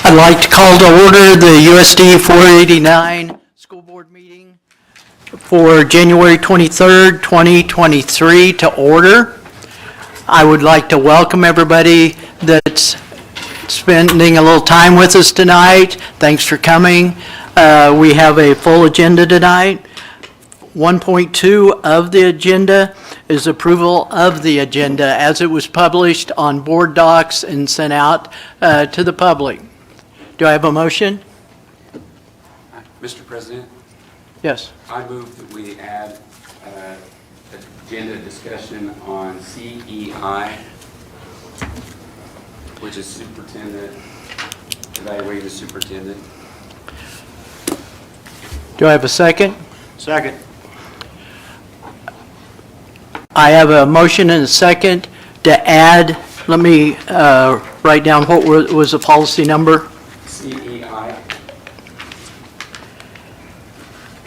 I'd like to call to order the USD 489 School Board meeting for January 23rd, 2023 to order. I would like to welcome everybody that's spending a little time with us tonight. Thanks for coming. We have a full agenda tonight. 1.2 of the agenda is approval of the agenda as it was published on board docs and sent out to the public. Do I have a motion? Mr. President, Yes. I move that we add agenda discussion on CEI, which is superintendent, evaluating the superintendent. Do I have a second? Second. I have a motion and a second to add, let me write down what was the policy number. CEI,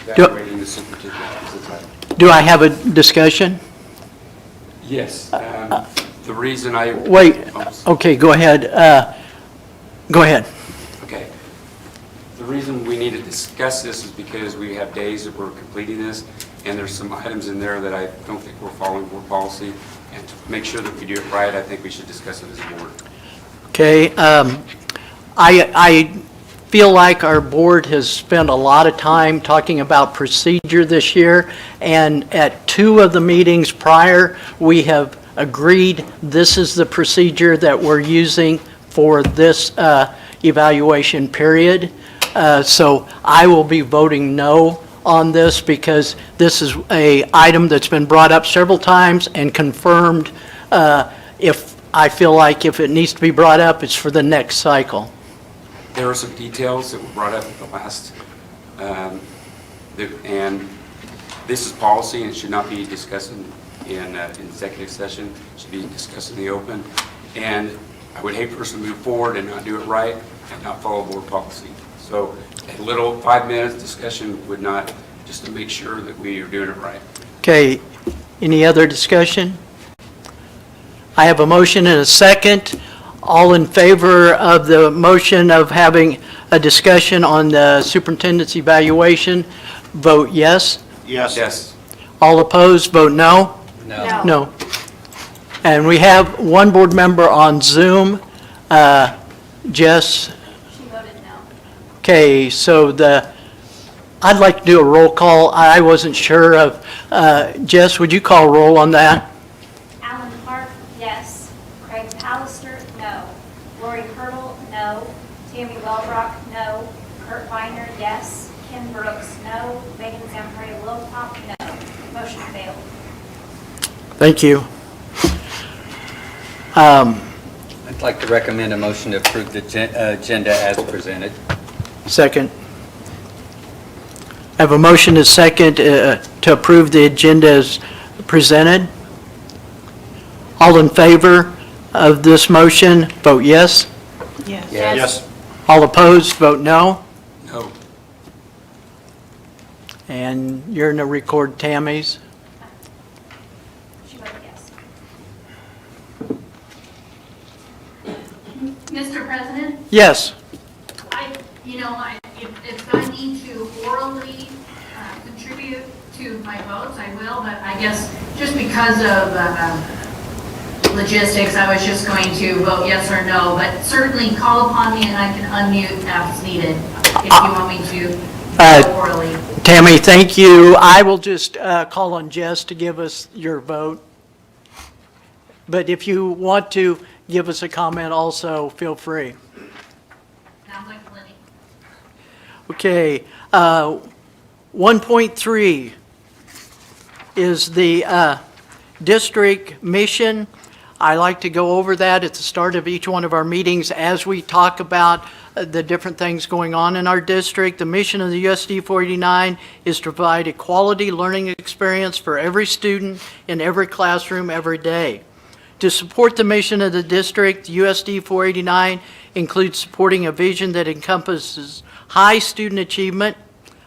evaluating the superintendent. Do I have a discussion? Yes, the reason I... Wait, okay, go ahead. Go ahead. Okay. The reason we need to discuss this is because we have days that we're completing this, and there's some items in there that I don't think we're following board policy. And to make sure that we do it right, I think we should discuss it as a board. Okay, I feel like our board has spent a lot of time talking about procedure this year, and at 2 of the meetings prior, we have agreed this is the procedure that we're using for this evaluation period. So I will be voting no on this because this is an item that's been brought up several times and confirmed. If I feel like if it needs to be brought up, it's for the next cycle. There are some details that were brought up at the last, and this is policy and it should not be discussed in executive session. It should be discussed in the open. And I would hate for us to move forward and not do it right and not follow board policy. So a little 5 minutes discussion would not, just to make sure that we are doing it right. Okay, any other discussion? I have a motion and a second. All in favor of the motion of having a discussion on the superintendent's evaluation, vote yes. Yes. Yes. All opposed, vote no. No. No. And we have one board member on Zoom, Jess. She voted no. Okay, so I'd like to do a roll call. I wasn't sure of, Jess, would you call roll on that? Alan Clark, yes. Craig Pallister, no. Lori Hurdle, no. Tammy Wellbrock, no. Kurt Weiner, yes. Ken Brooks, no. Megan Zamperia Wilcox, no. Motion failed. Thank you. I'd like to recommend a motion to approve the agenda as presented. Second. I have a motion and a second to approve the agenda as presented. All in favor of this motion, vote yes. Yes. Yes. All opposed, vote no. No. And you're going to record Tammy's. She voted yes. Mr. President, Yes. if I need to orally contribute to my votes, I will, but I guess just because of logistics, I was just going to vote yes or no, but certainly call upon me and I can unmute as needed if you want me to vote orally. Tammy, thank you. I will just call on Jess to give us your vote. But if you want to give us a comment also, feel free. Sounds like plenty. Okay, 1.3 is the district mission. I like to go over that at the start of each one of our meetings as we talk about the different things going on in our district. The mission of the USD 489 is to provide a quality learning experience for every student in every classroom every day. To support the mission of the district, USD 489 includes supporting a vision that encompasses high student achievement,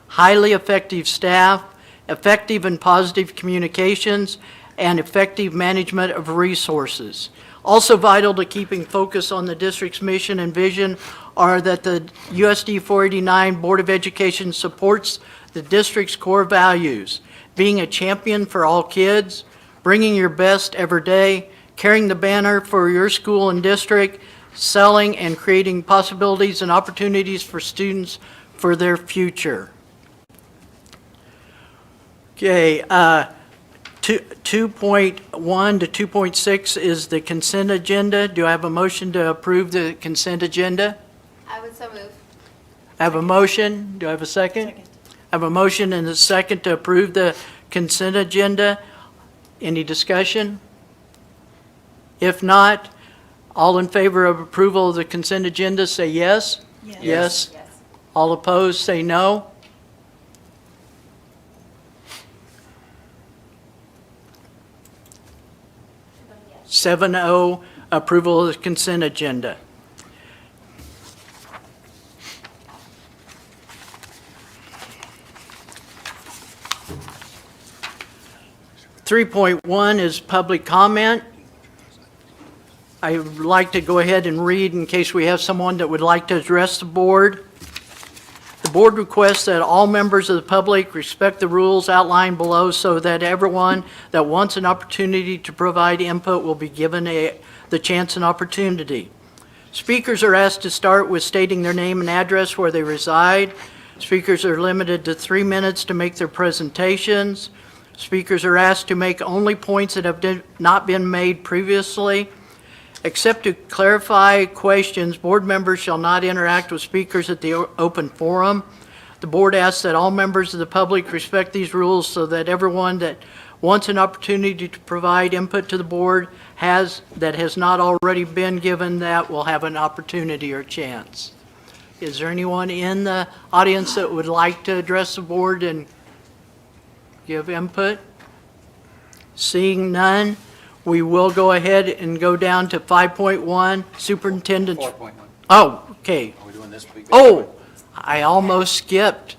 highly effective staff, effective and positive communications, and effective management of resources. Also vital to keeping focus on the district's mission and vision are that the USD 489 Board of Education supports the district's core values, being a champion for all kids, bringing your best every day, carrying the banner for your school and district, selling and creating possibilities and opportunities for students for their future. Okay, 2.1 to 2.6 is the consent agenda. Do I have a motion to approve the consent agenda? I would so move. I have a motion. Do I have a second? I have a motion and a second to approve the consent agenda. Any discussion? If not, all in favor of approval of the consent agenda, say yes. Yes. All opposed, say no. Yes. 7-0, approval of the consent agenda. Three point one is public comment. I would like to go ahead and read in case we have someone that would like to address the board. The board requests that all members of the public respect the rules outlined below so that everyone that wants an opportunity to provide input will be given the chance and opportunity. Speakers are asked to start with stating their name and address where they reside. Speakers are limited to 3 minutes to make their presentations. Speakers are asked to make only points that have not been made previously. Except to clarify questions, board members shall not interact with speakers at the open forum. The board asks that all members of the public respect these rules so that everyone that wants an opportunity to provide input to the board that has not already been given that will have an opportunity or chance. Is there anyone in the audience that would like to address the board and give input? Seeing none, we will go ahead and go down to 5.1, superintendent's. 4.1. Oh, okay. Are we doing this week? Oh, I almost skipped.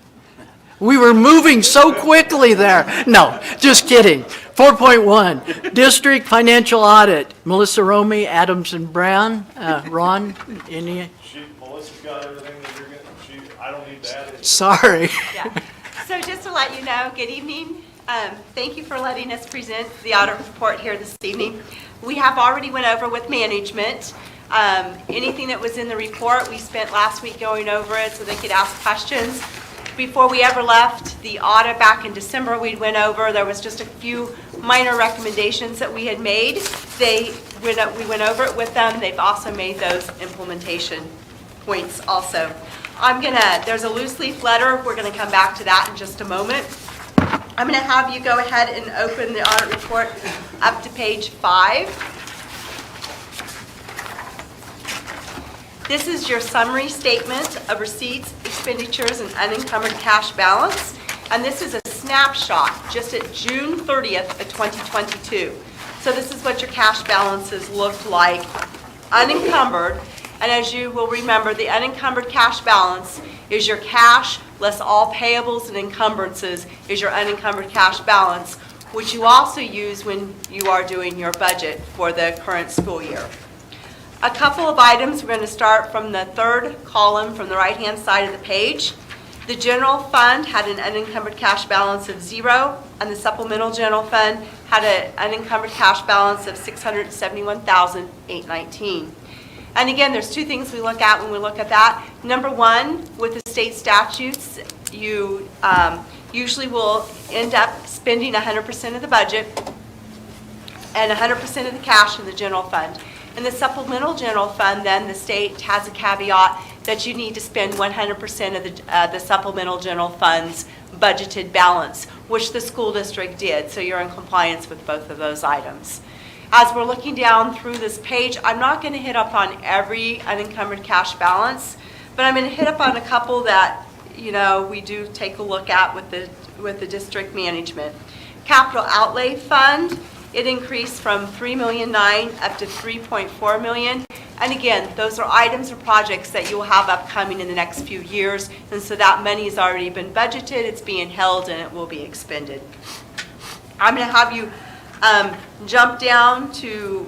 We were moving so quickly there. No, just kidding. 4.1, district financial audit. Melissa Romey, Adams and Brown. Ron, any? Melissa's got everything that you're getting, I don't need to add it. Sorry. Yeah. So just to let you know, good evening. Thank you for letting us present the audit report here this evening. We have already went over with management. Anything that was in the report, we spent last week going over it so they could ask questions. Before we ever left the audit back in December, we went over, there was just a few minor recommendations that we had made. We went over it with them. They've also made those implementation points also. There's a loose leaf letter. We're going to come back to that in just a moment. I'm going to have you go ahead and open the audit report up to page 5. This is your summary statement of receipts, expenditures, and unencumbered cash balance. And this is a snapshot just at June 30th of 2022. So this is what your cash balances looked like unencumbered. And as you will remember, the unencumbered cash balance is your cash less all payables and encumbrances is your unencumbered cash balance, which you also use when you are doing your budget for the current school year. A couple of items, we're going to start from the third column from the right-hand side of the page. The general fund had an unencumbered cash balance of 0, and the supplemental general fund had an unencumbered cash balance of $671,819. And again, there's two things we look at when we look at that. Number one, with the state statutes, you usually will end up spending 100% of the budget and 100% of the cash in the general fund. In the supplemental general fund, then the state has a caveat that you need to spend 100% of the supplemental general fund's budgeted balance, which the school district did. So you're in compliance with both of those items. As we're looking down through this page, I'm not going to hit up on every unencumbered cash balance, but I'm going to hit up on a couple that, you know, we do take a look at with the district management. Capital outlay fund, it increased from $3.9 million up to $3.4 million. And again, those are items or projects that you will have upcoming in the next few years. And so that money has already been budgeted, it's being held, and it will be expended. I'm going to have you jump down to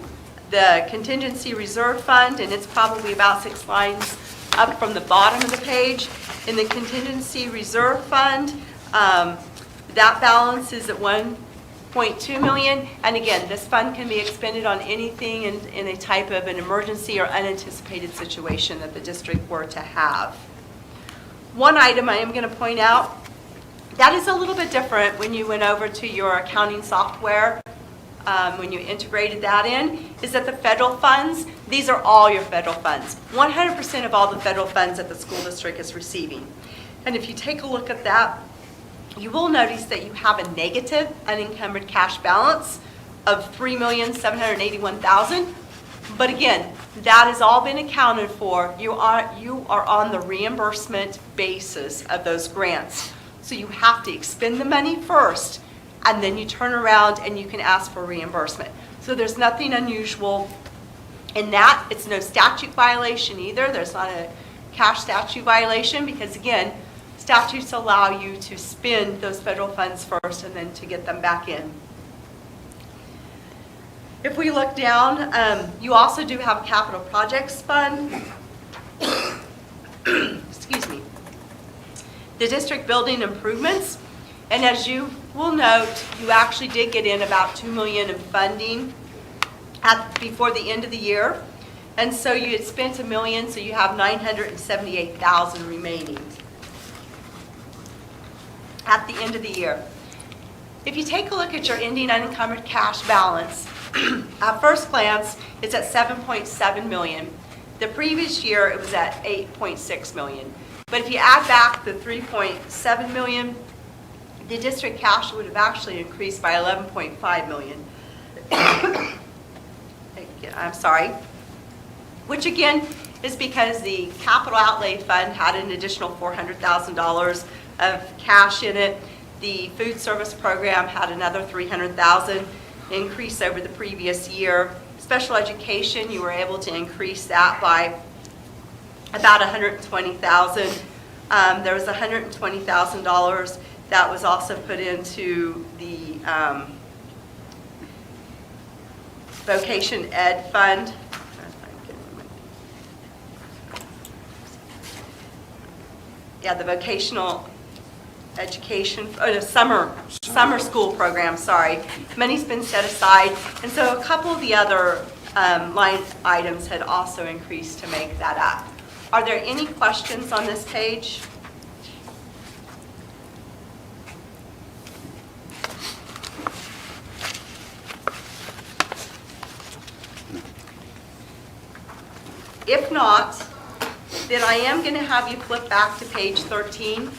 the contingency reserve fund, and it's probably about 6 lines up from the bottom of the page. In the contingency reserve fund, that balance is at 1.2 million. And again, this fund can be expended on anything in a type of an emergency or unanticipated situation that the district were to have. One item I am going to point out, that is a little bit different when you went over to your accounting software, when you integrated that in, is that the federal funds, these are all your federal funds. 100% of all the federal funds that the school district is receiving. And if you take a look at that, you will notice that you have a negative unencumbered cash balance of $3,781,000. But again, that has all been accounted for. You are on the reimbursement basis of those grants. So you have to expend the money first, and then you turn around and you can ask for reimbursement. So there's nothing unusual in that. It's no statute violation either. There's not a cash statute violation because, again, statutes allow you to spend those federal funds first and then to get them back in. If we look down, you also do have a capital projects fund. Excuse me. The district building improvements. And as you will note, you actually did get in about $2 million in funding before the end of the year. And so you had spent $1 million, so you have $978,000 remaining at the end of the year. If you take a look at your ending unencumbered cash balance, at first glance, it's at $7.7 million. The previous year, it was at $8.6 million. But if you add back the $3.7 million, the district cash would have actually increased by $11.5 million. I'm sorry. Which again is because the capital outlay fund had an additional $400,000 of cash in it. The food service program had another $300,000 increase over the previous year. Special education, you were able to increase that by about $120,000. There was $120,000 that was also put into the vocation ed fund. Yeah, the vocational education, the summer school program, sorry. Money's been set aside. And so a couple of the other line items had also increased to make that up. Are there any questions on this page? If not, then I am going to have you flip back to page 13.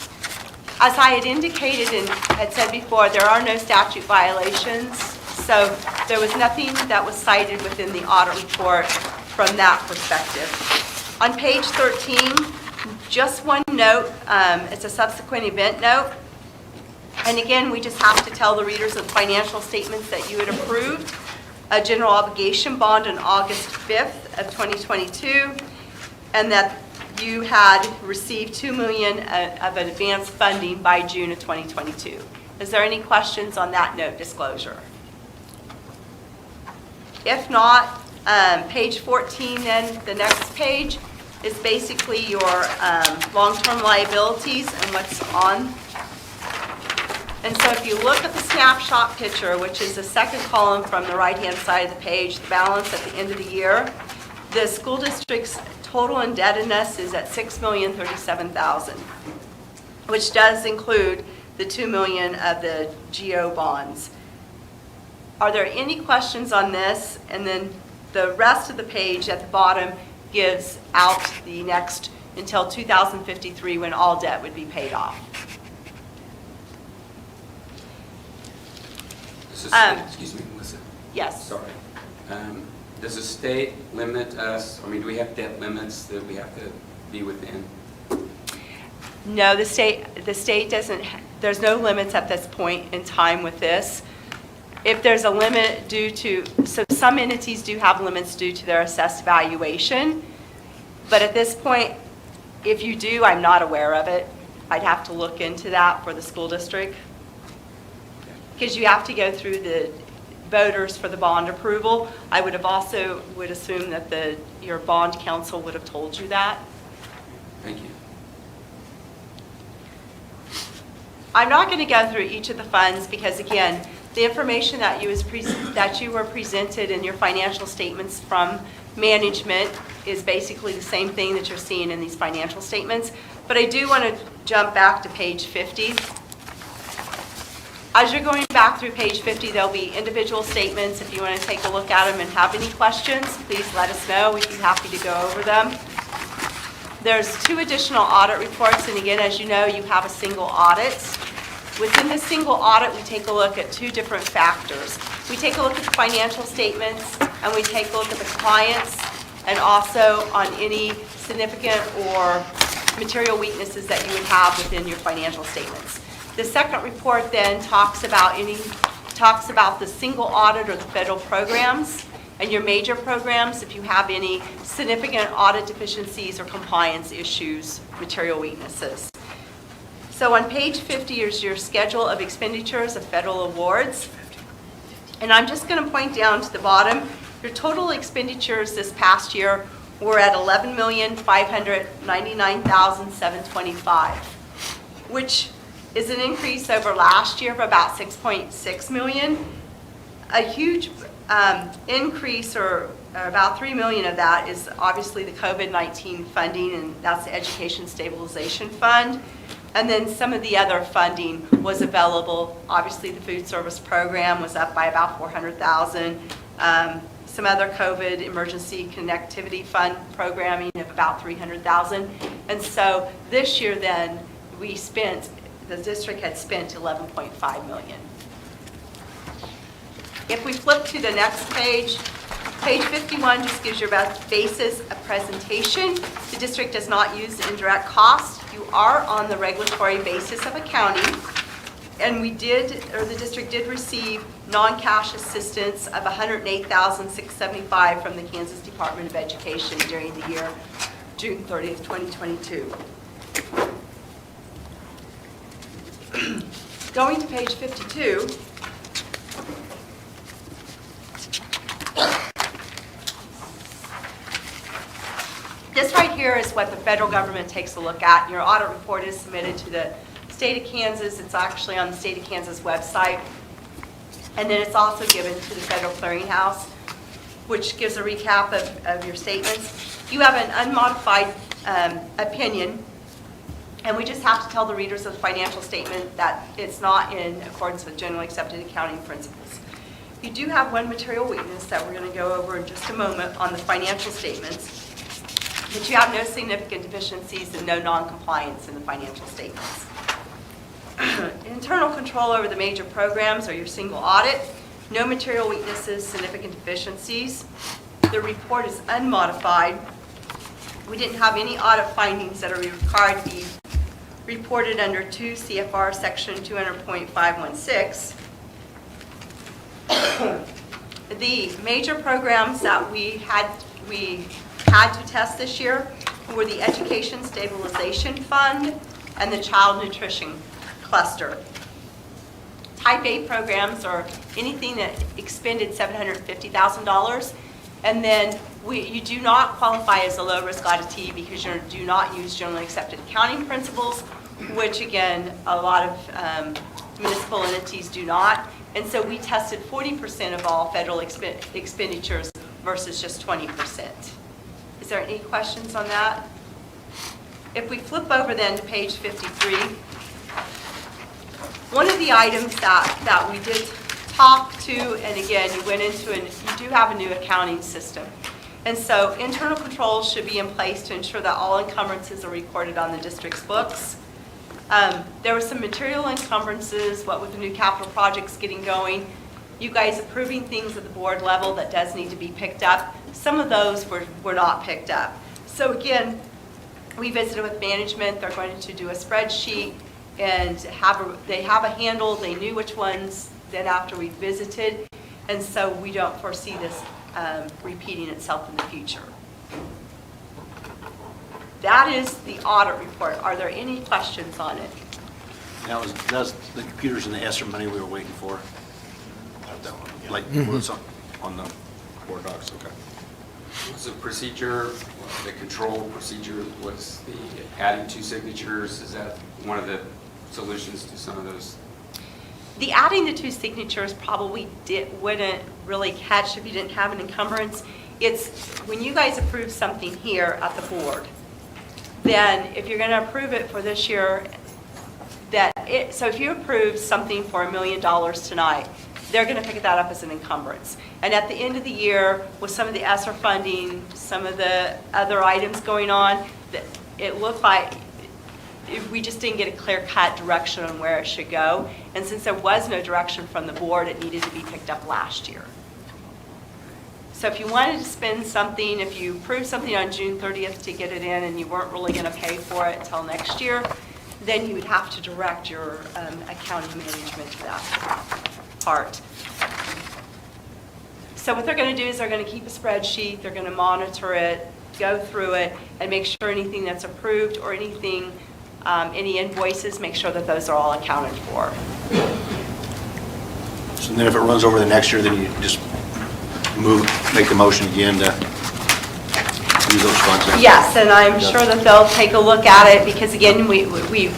As I had indicated and had said before, there are no statute violations, so there was nothing that was cited within the audit report from that perspective. On page 13, just one note, it's a subsequent event note. And again, we just have to tell the readers of the financial statements that you had approved a general obligation bond on August 5th of 2022, and that you had received $2 million of an advance funding by June of 2022. Is there any questions on that note disclosure? If not, page 14 then, the next page, is basically your long-term liabilities and what's on. And so if you look at the snapshot picture, which is the second column from the right-hand side of the page, the balance at the end of the year, the school district's total indebtedness is at $6,037,000, which does include the $2 million of the GO bonds. Are there any questions on this? And then the rest of the page at the bottom gives out the next until 2053 when all debt would be paid off. Excuse me, Melissa. Yes. Sorry. Does the state limit us, do we have debt limits that we have to be within? No, the state doesn't, there's no limits at this point in time with this. If there's a limit due to, so some entities do have limits due to their assessed valuation, but at this point, if you do, I'm not aware of it. I'd have to look into that for the school district. Because you have to go through voters for the bond approval. I would assume that your bond counsel would have told you that. Thank you. I'm not going to go through each of the funds because, again, the information that you were presented in your financial statements from management is basically the same thing that you're seeing in these financial statements. But I do want to jump back to page 50. As you're going back through page 50, there'll be individual statements. If you want to take a look at them and have any questions, please let us know. We'd be happy to go over them. There's 2 additional audit reports, and again, as you know, you have a single audit. Within this single audit, we take a look at 2 different factors. We take a look at the financial statements, and we take a look at the compliance, and also on any significant or material weaknesses that you would have within your financial statements. The second report then talks about the single audit or the federal programs and your major programs if you have any significant audit deficiencies or compliance issues, material weaknesses. So on page 50 is your schedule of expenditures of federal awards. And I'm just going to point down to the bottom. Your total expenditures this past year were at $11,599,725, which is an increase over last year of about $6.6 million. A huge increase, or about $3 million of that, is obviously the COVID-19 funding, and that's the Education Stabilization Fund. And then some of the other funding was available. Obviously, the food service program was up by about $400,000. Some other COVID emergency connectivity fund programming of about $300,000. And so this year then, the district had spent $11.5 million. If we flip to the next page, page 51 just gives you a basis of presentation. The district does not use indirect costs. You are on the regulatory basis of accounting. And the district did receive non-cash assistance of $108,675 from the Kansas Department of Education during the year June 30th, 2022. Going to page 52, this right here is what the federal government takes a look at. Your audit report is submitted to the state of Kansas. It's actually on the state of Kansas website. And then it's also given to the Federal Clearinghouse, which gives a recap of your statements. You have an unmodified opinion, and we just have to tell the readers of the financial statement that it's not in accordance with generally accepted accounting principles. You do have one material weakness that we're going to go over in just a moment on the financial statements, but you have no significant deficiencies and no non-compliance in the financial statements. Internal control over the major programs or your single audit, no material weaknesses, significant deficiencies. The report is unmodified. We didn't have any audit findings that are required to be reported under 2 CFR section 200.516. The major programs that we had to test this year were the Education Stabilization Fund and the Child Nutrition Cluster. Type A programs are anything that expended $750,000, and then you do not qualify as a low-risk auditee because you do not use generally accepted accounting principles, which again, a lot of municipal entities do not. And so we tested 40% of all federal expenditures versus just 20%. Is there any questions on that? If we flip over then to page 53, one of the items that we did talk to, and again, you went into, and you do have a new accounting system. And so internal controls should be in place to ensure that all encumbrances are recorded on the district's books. There were some material encumbrances, what with the new capital projects getting going, you guys approving things at the board level that does need to be picked up. Some of those were not picked up. So again, we visited with management. They're going to do a spreadsheet and they have a handle. They knew which ones then after we visited. And so we don't foresee this repeating itself in the future. That is the audit report. Are there any questions on it? That was the computers and the ESSER money we were waiting for. That one, yeah. like what's on the board docs, okay. What's the procedure, the control procedure, what's the adding 2 signatures? Is that one of the solutions to some of those? The adding the 2 signatures probably wouldn't really catch if you didn't have an encumbrance. It's when you guys approve something here at the board, then if you're going to approve it for this year, so if you approve something for $1 million tonight, they're going to pick that up as an encumbrance. And at the end of the year, with some of the ESSER funding, some of the other items going on, it looked like we just didn't get a clear-cut direction on where it should go. And since there was no direction from the board, it needed to be picked up last year. So if you wanted to spend something, if you approved something on June 30th to get it in and you weren't really going to pay for it until next year, then you would have to direct your accounting management to that part. So what they're going to do is they're going to keep a spreadsheet, they're going to monitor it, go through it, and make sure anything that's approved or anything, any invoices, make sure that those are all accounted for. So then if it runs over the next year, then you just make the motion again to use those funds? then? Yes, and I'm sure that they'll take a look at it, because again, we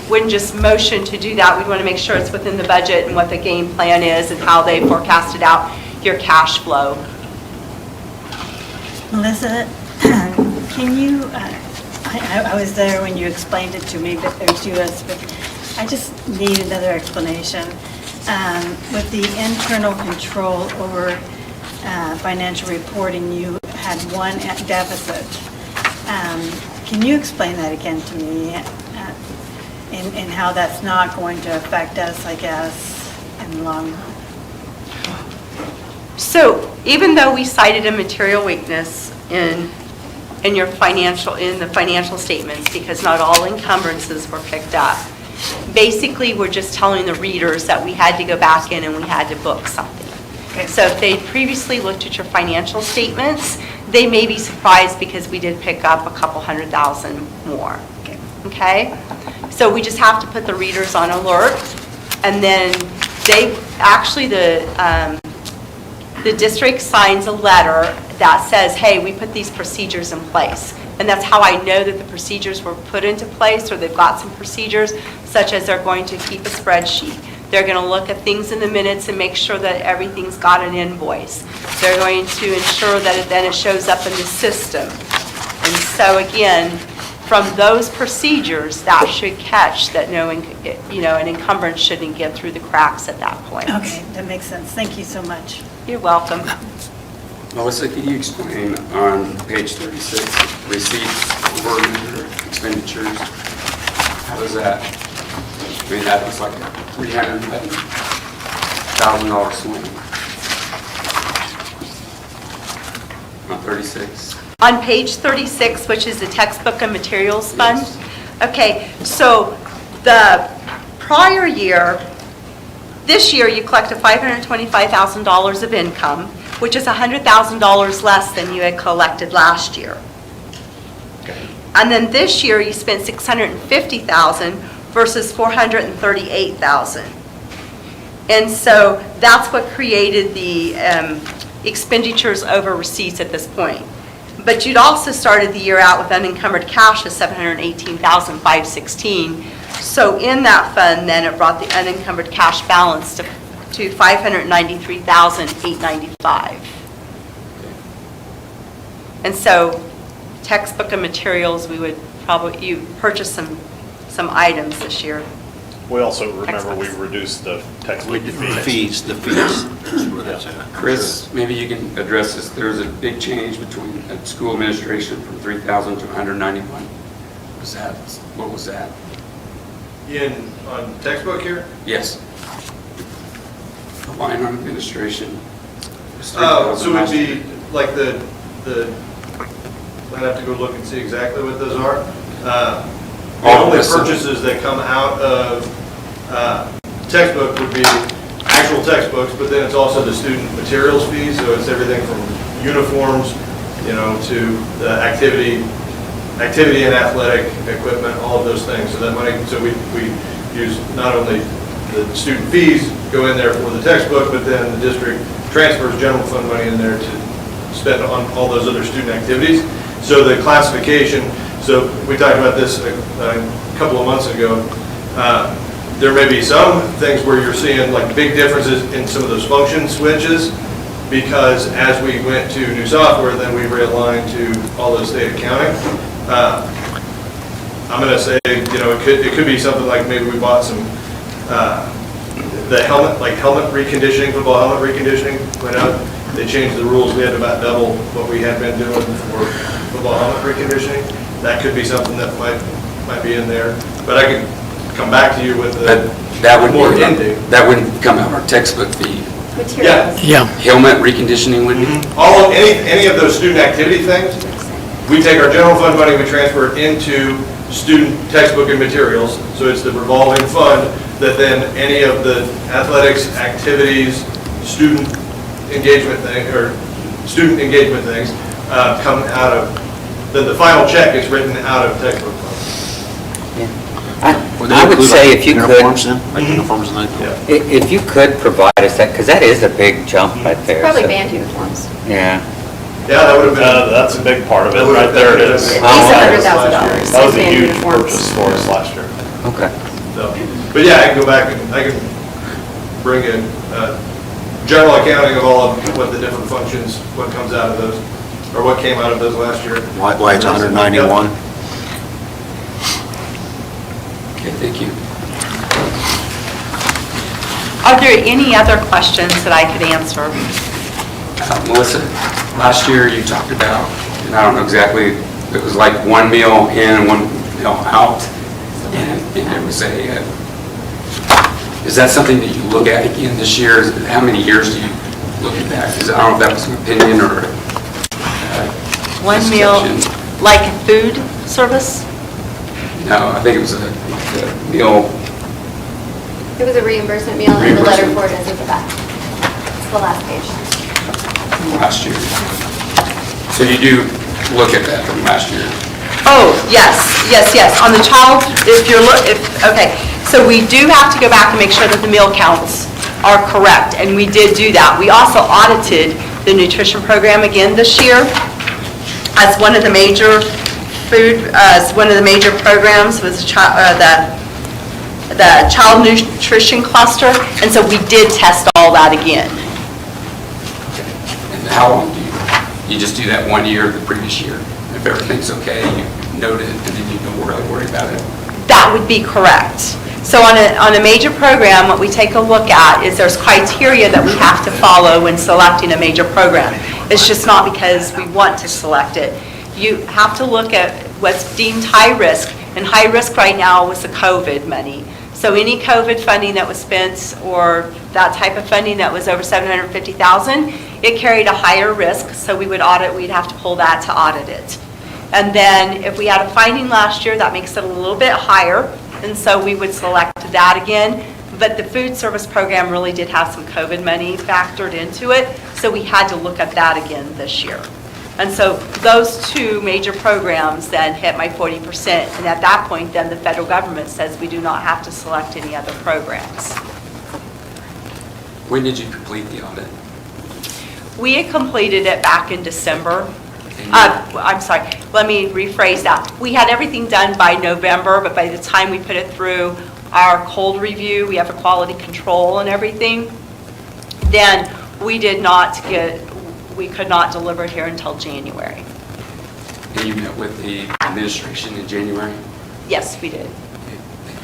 wouldn't just motion to do that. We'd want to make sure it's within the budget and what the game plan is and how they forecasted out your cash flow. Melissa, can you, I was there when you explained it to me, but there's US, but I just need another explanation. With the internal control over financial reporting, you had one deficit. Can you explain that again to me, and how that's not going to affect us, I guess, in the long run? So even though we cited a material weakness in the financial statements, because not all encumbrances were picked up, basically we're just telling the readers that we had to go back in and we had to book something. Okay. So if they previously looked at your financial statements, they may be surprised because we did pick up a couple $100,000 more. Okay? So we just have to put the readers on alert, and then they actually the district signs a letter that says, hey, we put these procedures in place. And that's how I know that the procedures were put into place, or they've got some procedures, such as they're going to keep a spreadsheet. They're going to look at things in the minutes and make sure that everything's got an invoice. They're going to ensure that then it shows up in the system. And so again, from those procedures, that should catch that an encumbrance shouldn't get through the cracks at that point. Okay, that makes sense. Thank you so much. You're welcome. Melissa, can you explain on page 36, receipts, over expenditures? How does that, I mean, that was like a $311,000 swing on 36. On page 36, which is the textbook and materials fund. Yes. Okay, so the prior year, this year you collected $525,000 of income, which is $100,000 less than you had collected last year. Okay. And then this year you spent $650,000 versus $438,000. And so that's what created the expenditures over receipts at this point. But you'd also started the year out with unencumbered cash of $718,516. So in that fund, then it brought the unencumbered cash balance to $593,895. And so textbook and materials, you purchased some items this year. We also, remember, we Textbooks. reduced the textbook The fees. fees, that's where that's at. Chris, maybe you can address this. There's a big change between school administration from 3,000 to 191. What was that? On textbook here? Yes. The line on administration was Oh, 3,000 so last it'd year. be like I'd have to go look and see exactly what those are. The All only of us. purchases that come out of textbook would be actual textbooks, but then it's also the student materials fees, so it's everything from uniforms, to the activity and athletic equipment, all of those things. So that money, so we use not only the student fees go in there for the textbook, but then the district transfers general fund money in there to spend on all those other student activities. So the classification, so we talked about this a couple of months ago. There may be some things where you're seeing like big differences in some of those function switches, because as we went to new software, then we realigned to all those state accounting. I'm going to say, you know, it could be something like maybe we bought some, the helmet, like helmet reconditioning, football helmet reconditioning went out. They changed the rules. We had to about double what we had been doing for football helmet reconditioning. That could be something that might be in there. But I could come back to you with the That would more be, in-date. that wouldn't come out of our textbook fee. Materials. Yeah. Helmet reconditioning would be? All of, any of those student activity things, we take our general fund money, we transfer it into student textbook and materials. So it's the revolving fund that then any of the athletics, activities, student engagement things come out of, then the final check is written out of textbook funds. I would say if you could, Uniforms then? Like uniforms and that? Yeah. if you could provide us that, because that is a big jump right there. Probably so- band uniforms. Yeah. Yeah, that would have been. That's a big part of it, that would right have there it been- is. At Oh, least wow. $100,000. That was a band huge uniforms. purchase for us last year. Okay. So, but yeah, I can go back and I can bring in general accounting of all of what the different functions, what comes out of those, or what came out of those last year. Why it's 191? Okay, thank you. Are there any other questions that I could answer? Melissa, last year you talked about, and I don't know exactly, it was like one meal in and one meal out, and it was is that something that you look at again this year? How many years do you look at that? Because I don't know if that was an opinion or One meal, discussion. like food service? No, I think it was a meal. It was a reimbursement meal, and the letter for it is at the back. It's the last page. Last year. So you do look at that from last year? Oh, yes. On the child, okay. So we do have to go back and make sure that the meal counts are correct, and we did do that. We also audited the nutrition program again this year as one of the major programs was the child nutrition cluster, and so we did test all that again. And how long do you just do that 1 year, the previous year? If everything's okay, you note it, and then you don't really worry about it? That would be correct. So on a major program, what we take a look at is there's criteria that we have to follow when selecting a major program. It's just not because we want to select it. You have to look at what's deemed high risk, and high risk right now was the COVID money. So any COVID funding that was spent or that type of funding that was over $750,000, it carried a higher risk, so we'd have to pull that to audit it. And then if we had a finding last year, that makes it a little bit higher, and so we would select that again. But the food service program really did have some COVID money factored into it, so we had to look at that again this year. And so those two major programs then hit my 40%, and at that point, then the federal government says we do not have to select any other programs. When did you complete the audit? We had completed it back in December. I'm sorry, let me rephrase that. We had everything done by November, but by the time we put it through our cold review, we have a quality control and everything, then we could not deliver it here until January. And you met with the administration in January? Yes, we did. Okay, thank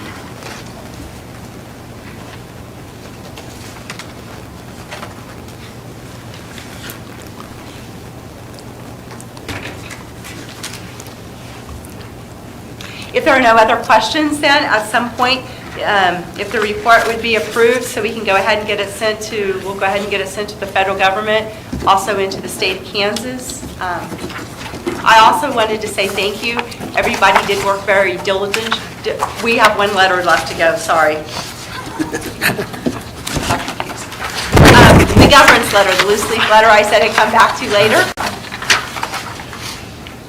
you. If there are no other questions then, at some point, if the report would be approved, so we can go ahead and get it sent to, we'll go ahead and get it sent to the federal government, also into the state of Kansas. I also wanted to say thank you. Everybody did work very diligent. We have one letter left to go, sorry. The governance letter, the loose leaf letter I said I'd come back to later.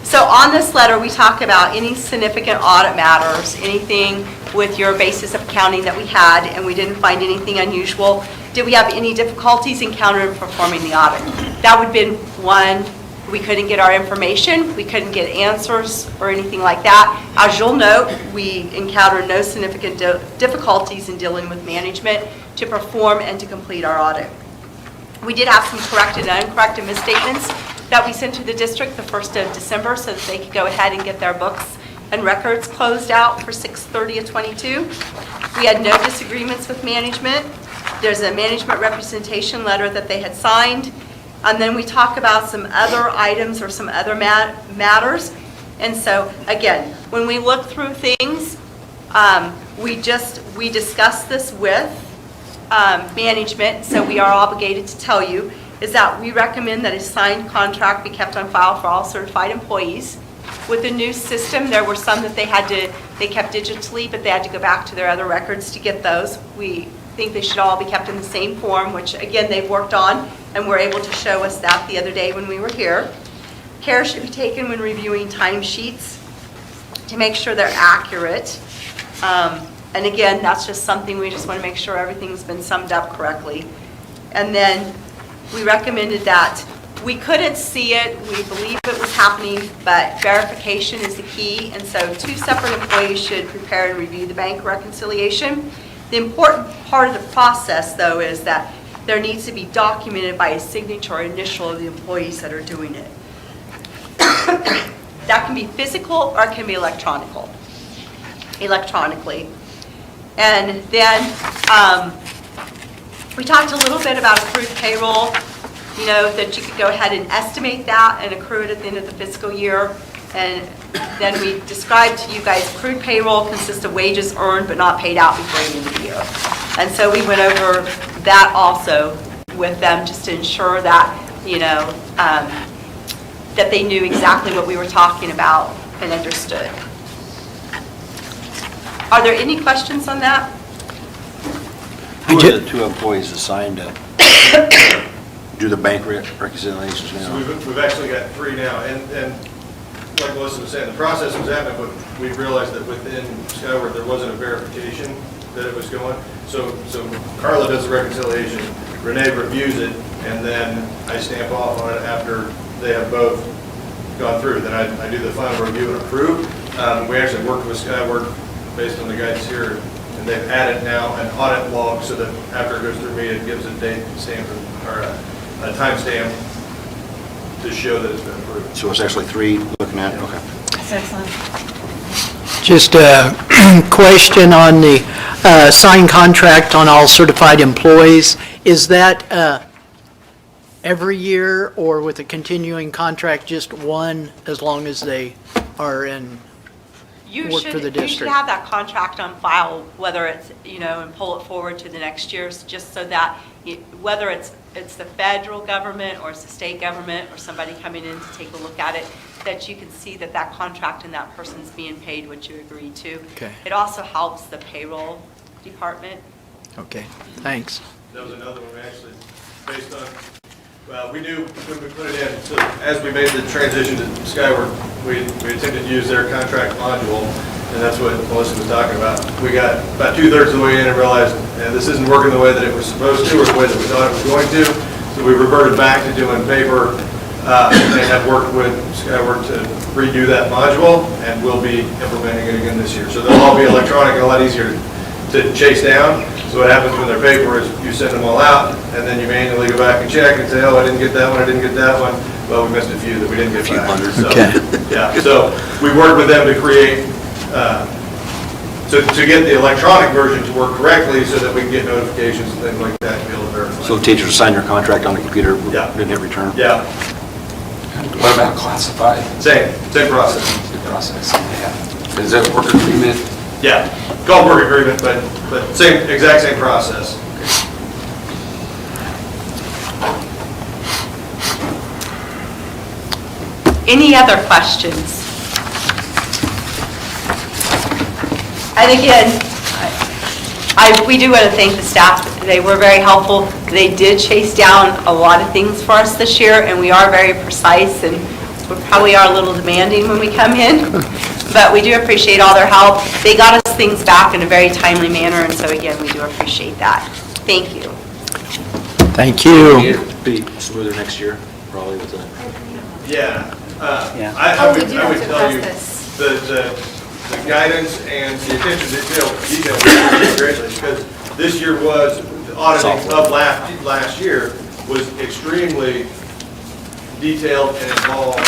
So on this letter, we talk about any significant audit matters, anything with your basis of accounting that we had, and we didn't find anything unusual. Did we have any difficulties encountered in performing the audit? That would have been one, we couldn't get our information, we couldn't get answers or anything like that. As you'll note, we encountered no significant difficulties in dealing with management to perform and to complete our audit. We did have some corrected and uncorrected misstatements that we sent to the district the 1st of December so that they could go ahead and get their books and records closed out for 6/30/22. We had no disagreements with management. There's a management representation letter that they had signed. And then we talk about some other items or some other matters. And so, again, when we look through things, we discuss this with management, so we are obligated to tell you, is that we recommend that a signed contract be kept on file for all certified employees. With the new system, there were some that they kept digitally, but they had to go back to their other records to get those. We think they should all be kept in the same form, which again, they've worked on and were able to show us that the other day when we were here. Care should be taken when reviewing timesheets to make sure they're accurate. And again, that's just something we just want to make sure everything's been summed up correctly. And then we recommended that we couldn't see it, we believe it was happening, but verification is the key. And so 2 separate employees should prepare and review the bank reconciliation. The important part of the process, though, is that there needs to be documented by a signature or initial of the employees that are doing it. That can be physical or it can be electronically. And then we talked a little bit about accrued payroll, that you could go ahead and estimate that and accrue it at the end of the fiscal year. And then we described to you guys accrued payroll consists of wages earned but not paid out before the end of the year. And so we went over that also with them just to ensure that, that they knew exactly what we were talking about and understood. Are there any questions on that? Who are the 2 employees assigned to do the bank reconciliations So now? we've actually got 3 now, and like Melissa was saying, the process was happening, but we realized that within Skyward, there wasn't a verification that it was going. So Carla does the reconciliation, Renee reviews it, and then I stamp off on it after they have both gone through. Then I do the final review and approve. We actually worked with Skyward based on the guidance here, and they've added now an audit log so that after it goes through me, it gives a date stamp or a time stamp to show that it's been approved. So it's actually 3 looking at it? Okay. That's excellent. Just a question on the signed contract on all certified employees. Is that every year or with a continuing contract, just one as long as they are in work for the You should district? have that contract on file, whether it's, and pull it forward to the next year, just so that whether it's the federal government or it's the state government or somebody coming in to take a look at it, that you can see that that contract and that person's being paid what you agreed to. Okay. It also helps the payroll department. Okay, thanks. That was another one, actually, based on, well, we knew when we put it in, so as we made the transition to Skyward, we attempted to use their contract module, and that's what Melissa was talking about. We got about 2/3 of the way in and realized, this isn't working the way that it was supposed to or the way that we thought it was going to, so we reverted back to doing paper and have worked with Skyward to redo that module, and we'll be implementing it again this year. So they'll all be electronic and a lot easier to chase down. So what happens when they're paper is you send them all out, and then you manually go back and check and say, oh, I didn't get that one, I didn't get that one. Well, we missed a few that we didn't get back. So, Okay. yeah, so we worked with them to create, to get the electronic version to work correctly so that we can get notifications and things like that and be able to verify. So teachers sign their contract on the computer, Yeah. didn't hit return? Yeah, What about classified? same process. Process, yeah. Is that work agreement? Yeah, called work agreement, but exact same process. Any other questions? And again, we do want to thank the staff. They were very helpful. They did chase down a lot of things for us this year, and we are very precise, and we probably are a little demanding when we come in, but we do appreciate all their help. They got us things back in a very timely manner, and so again, we do appreciate that. Thank you. Thank you. It'll be smoother next year, probably with the. Yeah. Yeah. I would we do have to tell you, address the guidance and the attention to detail was greatly, because this year was, the auditing of last year was extremely detailed and involved,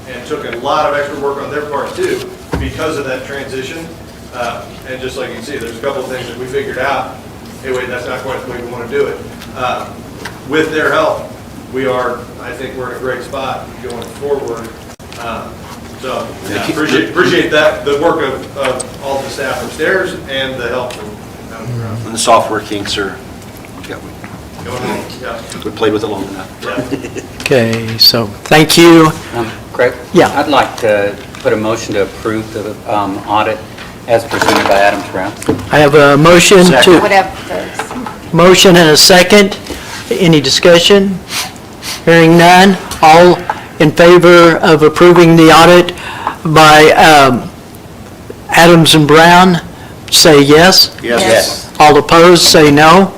and took a lot of extra work on their part too, because of that transition. And just like you can see, there's a couple of things that we figured out, hey, wait, that's not quite the way we want to do it. With their help, I think we're in a great spot going forward. So yeah, appreciate that, the work of all the staff upstairs and the help from down the ground. And the software kinks are, Going on, yeah. we played with it long enough. Yeah. Okay, so thank you. Craig? Yeah. I'd like to put a motion to approve the audit as presented by Adam Brown. I have a motion Second. to, motion and a second. Any discussion? Hearing none. All in favor of approving the audit by Adams and Brown, say yes. Yes. All opposed, say no.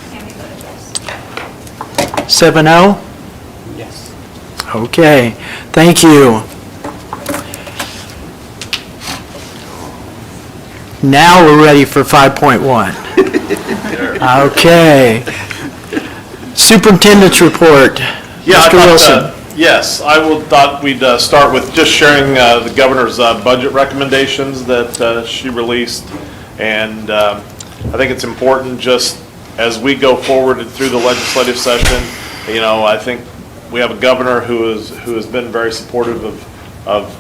Tammy voted yes. 7-0? Yes. Okay, thank you. Now we're ready for 5.1. Okay. Superintendent's report. Yeah, I Mr. thought, Wilson. yes, thought we'd start with just sharing the governor's budget recommendations that she released. And I think it's important, just as we go forward through the legislative session, I think we have a governor who has been very supportive of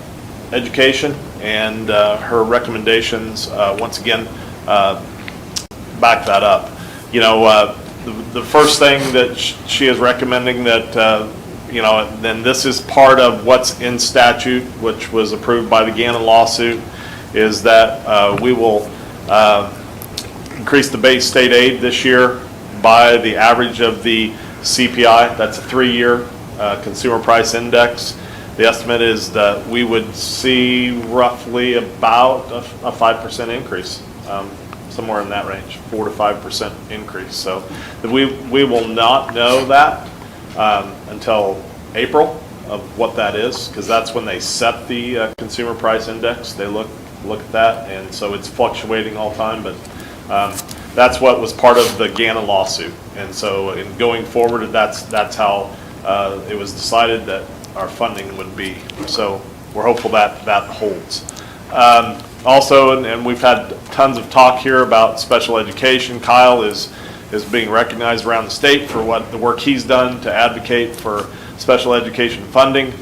education, and her recommendations, once again, back that up. The first thing that she is recommending that, then this is part of what's in statute, which was approved by the Gannon lawsuit, is that we will increase the base state aid this year by the average of the CPI. That's a 3-year consumer price index. The estimate is that we would see roughly about a 5% increase. Somewhere in that range, 4 to 5% increase. So we will not know that until April of what that is, because that's when they set the consumer price index. They look at that, and so it's fluctuating all the time. But that's what was part of the Gannon lawsuit, and so in going forward, that's how it was decided that our funding would be. So we're hopeful that that holds. Also, and we've had tons of talk here about special education. Kyle is being recognized around the state for the work he's done to advocate for special education funding.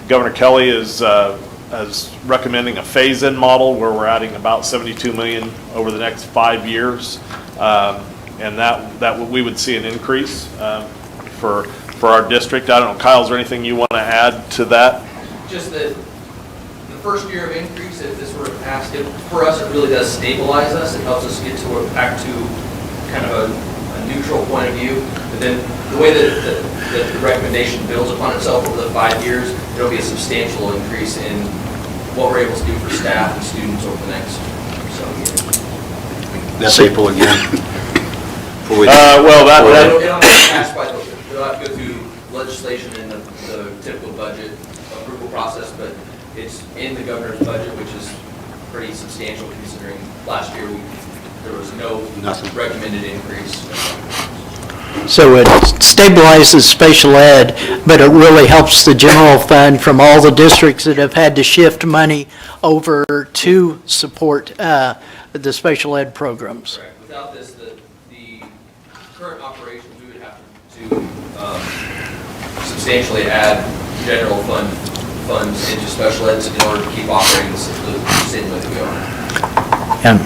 Governor Kelly is recommending a phase-in model where we're adding about $72 million over the next 5 years, and that we would see an increase for our district. I don't know, Kyle, is there anything you want to add to that? Just that the first year of increase, if this were to pass, for us, it really does stabilize us. It helps us get back to kind of a neutral point of view. But then the way that the recommendation builds upon itself over the 5 years, there'll be a substantial increase in what we're able to do for staff and students over the next several years. That's April again. Well, It'll have to pass it'll have to go through legislation in the typical budget approval process, but it's in the governor's budget, which is pretty substantial considering last year there was nothing recommended increase. So it stabilizes special ed, but it really helps the general fund from all the districts that have had to shift money over to support the special ed programs. Correct. Without this, the current operations, we would have to substantially add general funds into special ed in order to keep operating the same way that we are. And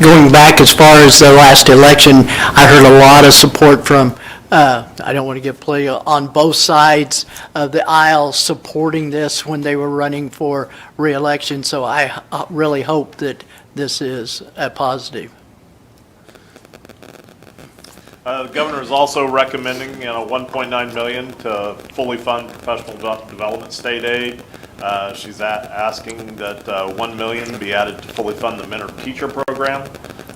going back as far as the last election, I heard a lot of support from, I don't want to get political, on both sides of the aisle supporting this when they were running for re-election. So I really hope that this is a positive. The governor is also recommending, $1.9 million to fully fund professional development state aid. She's asking that $1 million be added to fully fund the mentor teacher program.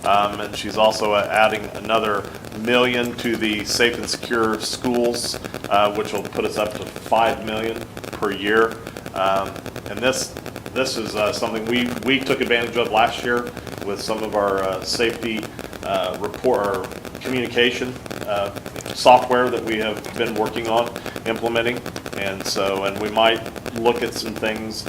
And she's also adding another $1 million to the Safe and Secure Schools, which will put us up to $5 million per year. And this is something we took advantage of last year with some of our safety report or communication software that we have been working on implementing. And we might look at some things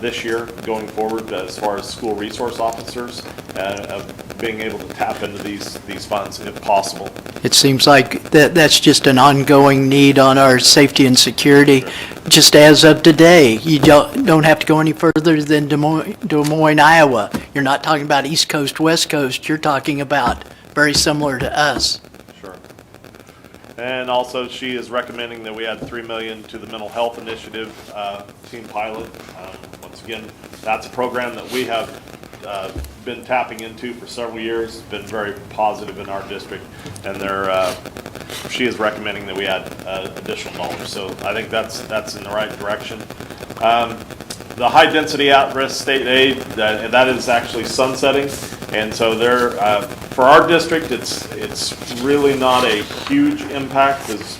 this year going forward as far as school resource officers of being able to tap into these funds if possible. It seems like that's just an ongoing need on our safety and security. Just as of today, you don't have to go any further than Des Moines, Iowa. You're not talking about East Coast, West Coast. You're talking about very similar to us. Sure. And also, she is recommending that we add $3 million to the mental health initiative team pilot. Once again, that's a program that we have been tapping into for several years. It's been very positive in our district, and she is recommending that we add additional dollars. So I think that's in the right direction. The high density at-risk state aid, that is actually sunsetting, and so for our district, it's really not a huge impact because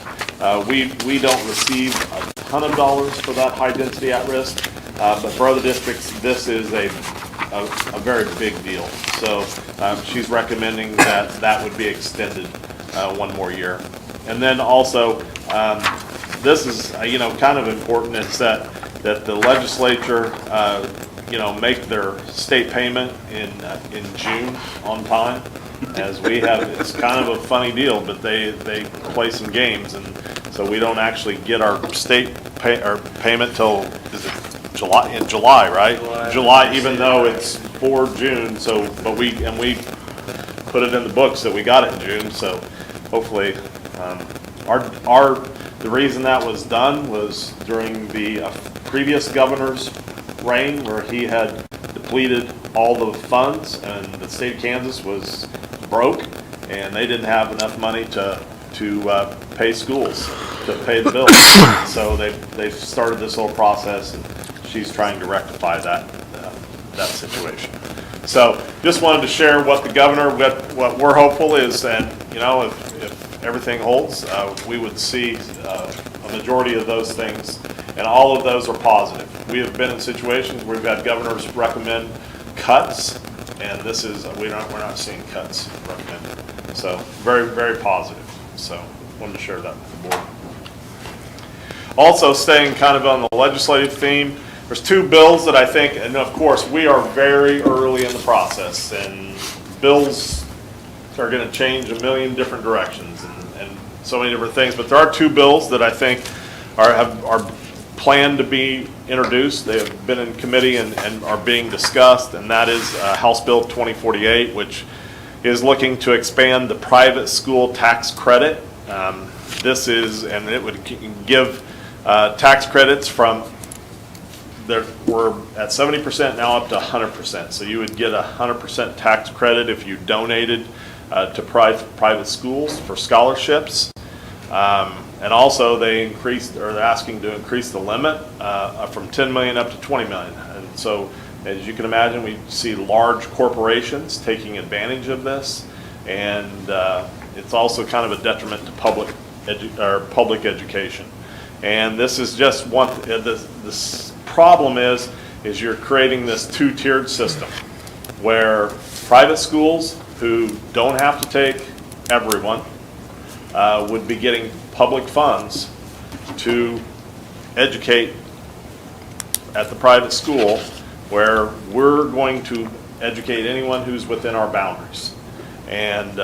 we don't receive a ton of dollars for that high density at-risk, but for other districts, this is a very big deal. So she's recommending that would be extended one more year. And then also, this is kind of important, is that the legislature make their state payment in June on time. As we have, it's kind of a funny deal, but they play some games, and so we don't actually get our state payment till, is it July? In July, right? July, even though it's for June. So, but we put it in the books that we got it in June. So, hopefully, the reason that was done was during the previous governor's reign, where he had depleted all the funds, and the state of Kansas was broke, and they didn't have enough money to pay schools, to pay the bills. So they've started this whole process, and she's trying to rectify that situation. So just wanted to share what the governor, what we're hopeful is, and if everything holds, we would see a majority of those things, and all of those are positive. We have been in situations where we've had governors recommend cuts, and this is, we're not seeing cuts recommended. So very, very positive. So wanted to share that with the board. Also, staying kind of on the legislative theme, there's two bills that I think, and of course, we are very early in the process, and bills are going to change a million different directions and so many different things, but there are two bills that I think are planned to be introduced. They have been in committee and are being discussed, and that is House Bill 2048, which is looking to expand the private school tax credit. And it would give tax credits from, we're at 70% now up to 100%. So you would get 100% tax credit if you donated to private schools for scholarships. And also they're asking to increase the limit from 10 million up to 20 million. And so, as you can imagine, we see large corporations taking advantage of this, and it's also kind of a detriment to public education. And this is just one. This problem is you're creating this two-tiered system where private schools who don't have to take everyone would be getting public funds to educate at the private school, where we're going to educate anyone who's within our boundaries. And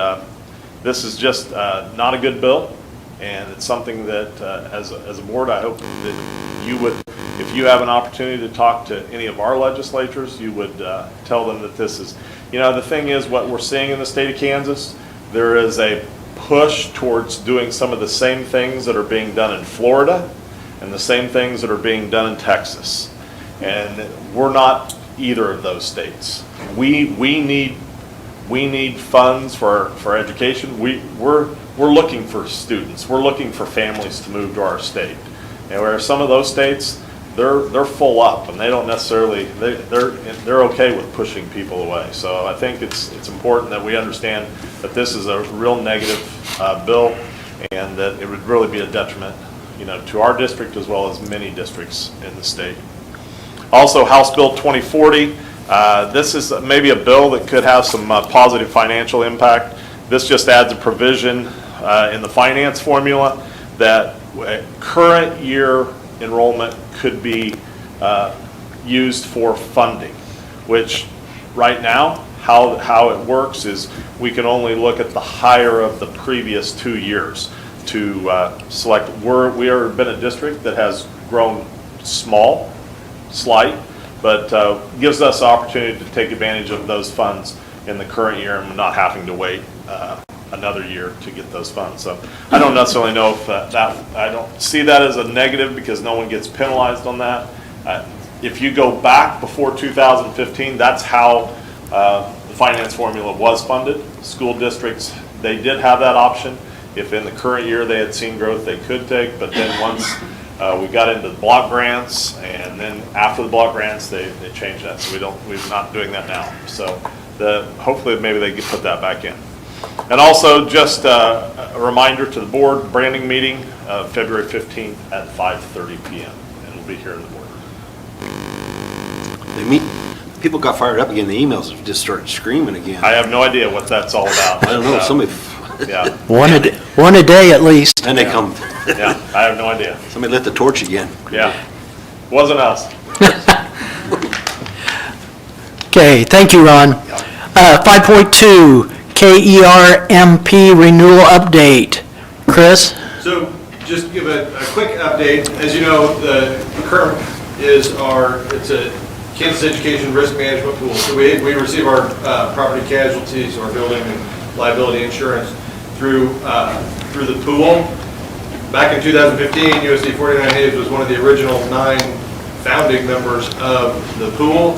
this is just not a good bill, and it's something that as a board, I hope that you would, if you have an opportunity to talk to any of our legislators, you would tell them that this is, the thing is, what we're seeing in the state of Kansas, there is a push towards doing some of the same things that are being done in Florida and the same things that are being done in Texas. And we're not either of those states. We need funds for education. We're looking for students. We're looking for families to move to our state. And where some of those states, they're full up, and they don't necessarily, they're okay with pushing people away. So I think it's important that we understand that this is a real negative bill, and that it would really be a detriment, to our district as well as many districts in the state. Also, House Bill 2040, this is maybe a bill that could have some positive financial impact. This just adds a provision in the finance formula that current year enrollment could be used for funding, which right now, how it works is we can only look at the higher of the previous 2 years to select. We are been a district that has grown slight, but gives us the opportunity to take advantage of those funds in the current year and not having to wait another year to get those funds. So I don't necessarily know if I don't see that as a negative because no one gets penalized on that. If you go back before 2015, that's how the finance formula was funded. School districts, they did have that option. If in the current year they had seen growth, they could take, but then once we got into the block grants, and then after the block grants, they changed that. So we're not doing that now. So hopefully maybe they can put that back in. And also just a reminder to the board, branding meeting, February 15th at 5:30 p.m. And we'll be here in the board. People got fired up again. The emails have just started screaming again. I have no idea what that's all about. I don't know. Somebody. Yeah. One a day at least. And they come. Yeah, I have no idea. Somebody lit the torch again. Yeah. Wasn't us. Okay, thank you, Ron. 5.2, KERMP renewal update. Chris? So just give a quick update. As you know, the KERMP is it's a Kansas Education Risk Management Pool. So we receive our property casualties, our building and liability insurance through the pool. Back in 2015, USD 49 Haves was one of the original 9 founding members of the pool.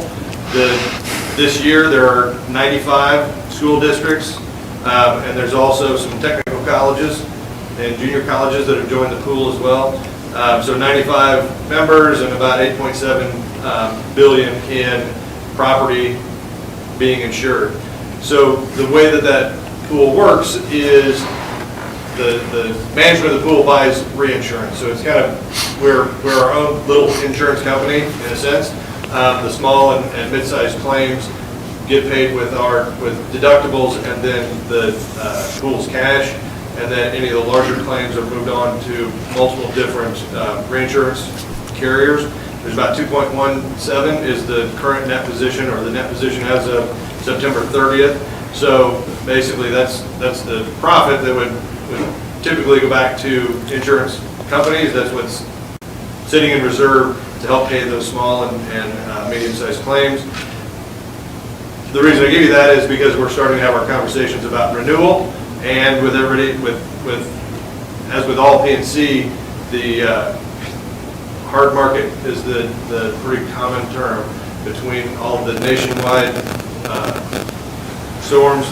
This year there are 95 school districts, and there's also some technical colleges and junior colleges that have joined the pool as well. So 95 members and about 8.7 billion in property being insured. So the way that pool works is the management of the pool buys reinsurance. So it's kind of we're our own little insurance company in a sense. The small and mid-sized claims get paid with deductibles and then the pool's cash, and then any of the larger claims are moved on to multiple different reinsurance carriers. There's about 2.17 is the current net position, or the net position as of September 30th. So basically that's the profit that would typically go back to insurance companies. That's what's sitting in reserve to help pay those small and medium-sized claims. The reason I give you that is because we're starting to have our conversations about renewal, and with everybody, as with all P&C, the hard market is the pretty common term between all the nationwide storms.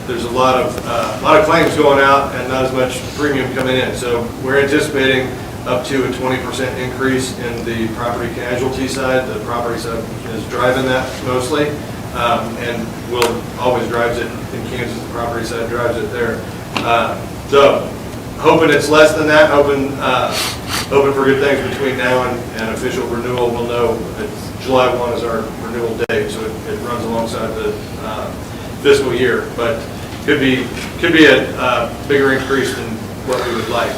There's a lot of claims going out and not as much premium coming in. So we're anticipating up to a 20% increase in the property casualty side. The property side is driving that mostly, and always drives it in Kansas. The property side drives it there. So hoping it's less than that. Hoping for good things between now and official renewal. We'll know it's July 1 is our renewal date, so it runs alongside the fiscal year, but could be a bigger increase than what we would like.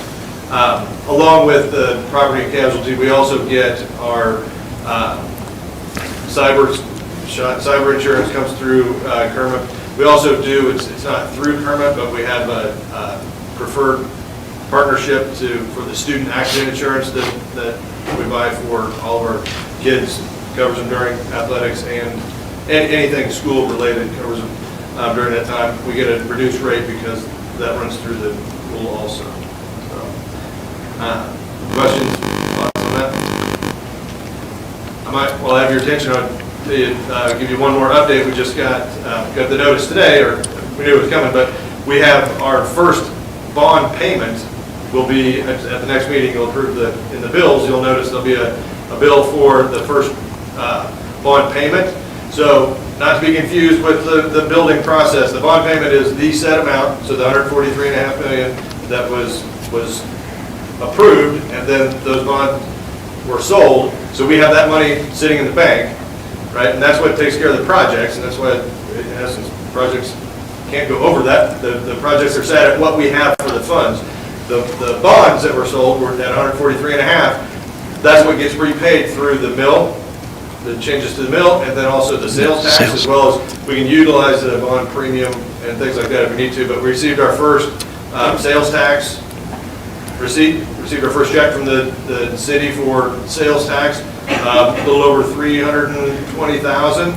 Along with the property and casualty, we also get our cyber insurance comes through KERMP. We also do, it's not through KERMP, but we have a preferred partnership for the student accident insurance that we buy for all of our kids. Covers them during athletics and anything school related covers them during that time. We get a reduced rate because that runs through the pool also. Questions, thoughts on that? While I have your attention, I'll give you one more update. We just got the notice today, or we knew it was coming, but we have our first bond payment will be, at the next meeting, you'll approve in the bills, you'll notice there'll be a bill for the first bond payment. So not to be confused with the building process, the bond payment is the set amount, so the $143.5 million that was approved, and then those bonds were sold. So we have that money sitting in the bank, right? And that's what takes care of the projects, and that's why, in essence, projects can't go over that. The projects are set at what we have for the funds. The bonds that were sold were at 143.5. That's what gets repaid through the mill, the changes to the mill, and then also the sales tax, as well as we can utilize the bond premium and things like that if we need to. But we received our first sales tax receipt, received our first check from the city for sales tax, a little over $320,000,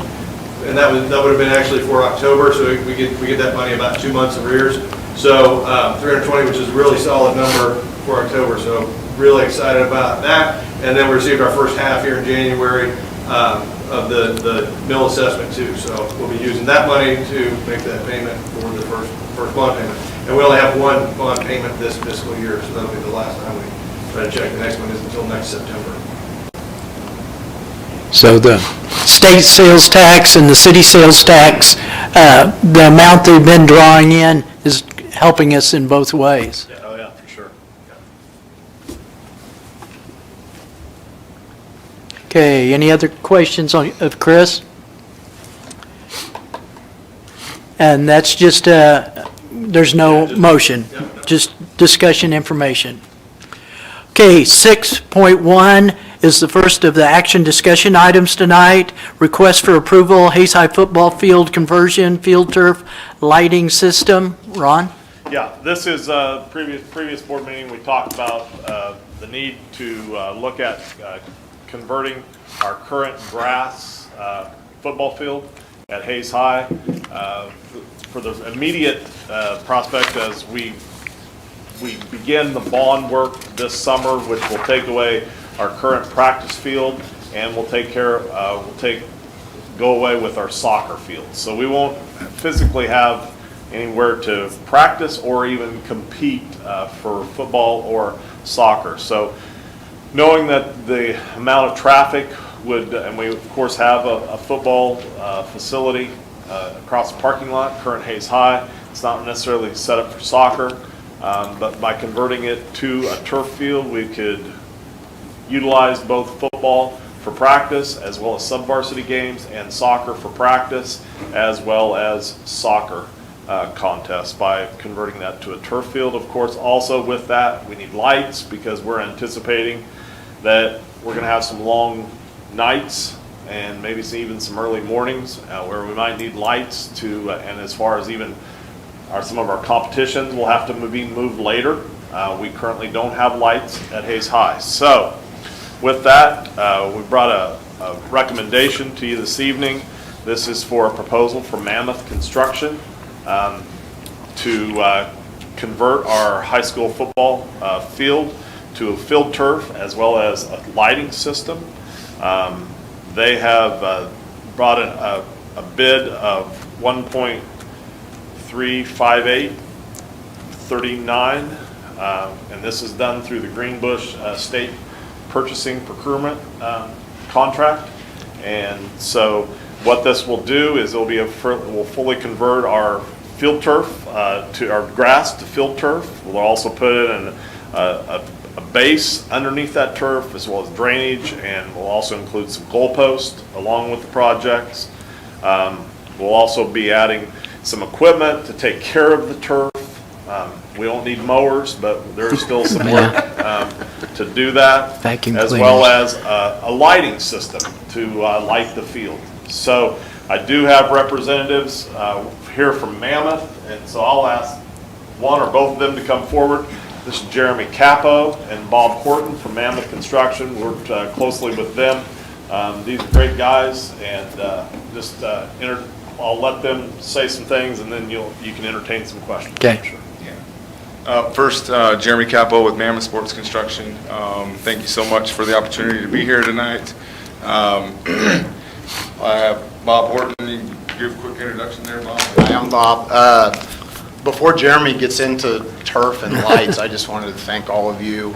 and that would have been actually for October. So we get that money about 2 months arrears. So 320, which is a really solid number for October. So really excited about that. And then we received our first half here in January of the mill assessment too. So we'll be using that money to make that payment for the first bond payment. And we only have one bond payment this fiscal year, so that'll be the last time we try to check. The next one is until next September. So the state sales tax and the city sales tax, the amount they've been drawing in is helping us in both ways. Yeah, oh yeah, for sure. Okay, any other questions of Chris? And that's just, there's no motion, just discussion information. Okay, 6.1 is the first of the action discussion items tonight. Request for approval, Hayes High football field conversion, field turf lighting system. Ron? Yeah, this is previous board meeting, we talked about the need to look at converting our current grass football field at Hayes High for the immediate prospect as we begin the bond work this summer, which will take away our current practice field, and we'll go away with our soccer field. So we won't physically have anywhere to practice or even compete for football or soccer. So knowing that the amount of traffic would, and we of course have a football facility across the parking lot, current Hayes High. It's not necessarily set up for soccer, but by converting it to a turf field, we could utilize both football for practice as well as sub-varsity games and soccer for practice as well as soccer contests by converting that to a turf field. Of course, also with that, we need lights because we're anticipating that we're going to have some long nights and maybe even some early mornings where we might need lights to, and as far as even some of our competitions will have to be moved later. We currently don't have lights at Hayes High. So with that, we brought a recommendation to you this evening. This is for a proposal from Mammoth Construction to convert our high school football field to a field turf as well as a lighting system. They have brought in a bid of $1.35839, and this is done through the Greenbush State Purchasing Procurement contract. And so what this will do is we'll fully convert our field turf to our grass to field turf. We'll also put in a base underneath that turf as well as drainage, and we'll also include some goalposts along with the projects. We'll also be adding some equipment to take care of the turf. We don't need mowers, but there's still some work to do that, Vacuum as cleaners. well as a lighting system to light the field. So I do have representatives here from Mammoth, and so I'll ask one or both of them to come forward. This is Jeremy Capo and Bob Horton from Mammoth Construction. Worked closely with them. These are great guys, and I'll let them say some things, and then you can entertain some questions. Okay. Sure. First, Jeremy Capo with Mammoth Sports Construction. Thank you so much for the opportunity to be here tonight. I have Bob Horton. You can give a quick introduction there, Bob. Hi, I'm Bob. Before Jeremy gets into turf and lights, I just wanted to thank all of you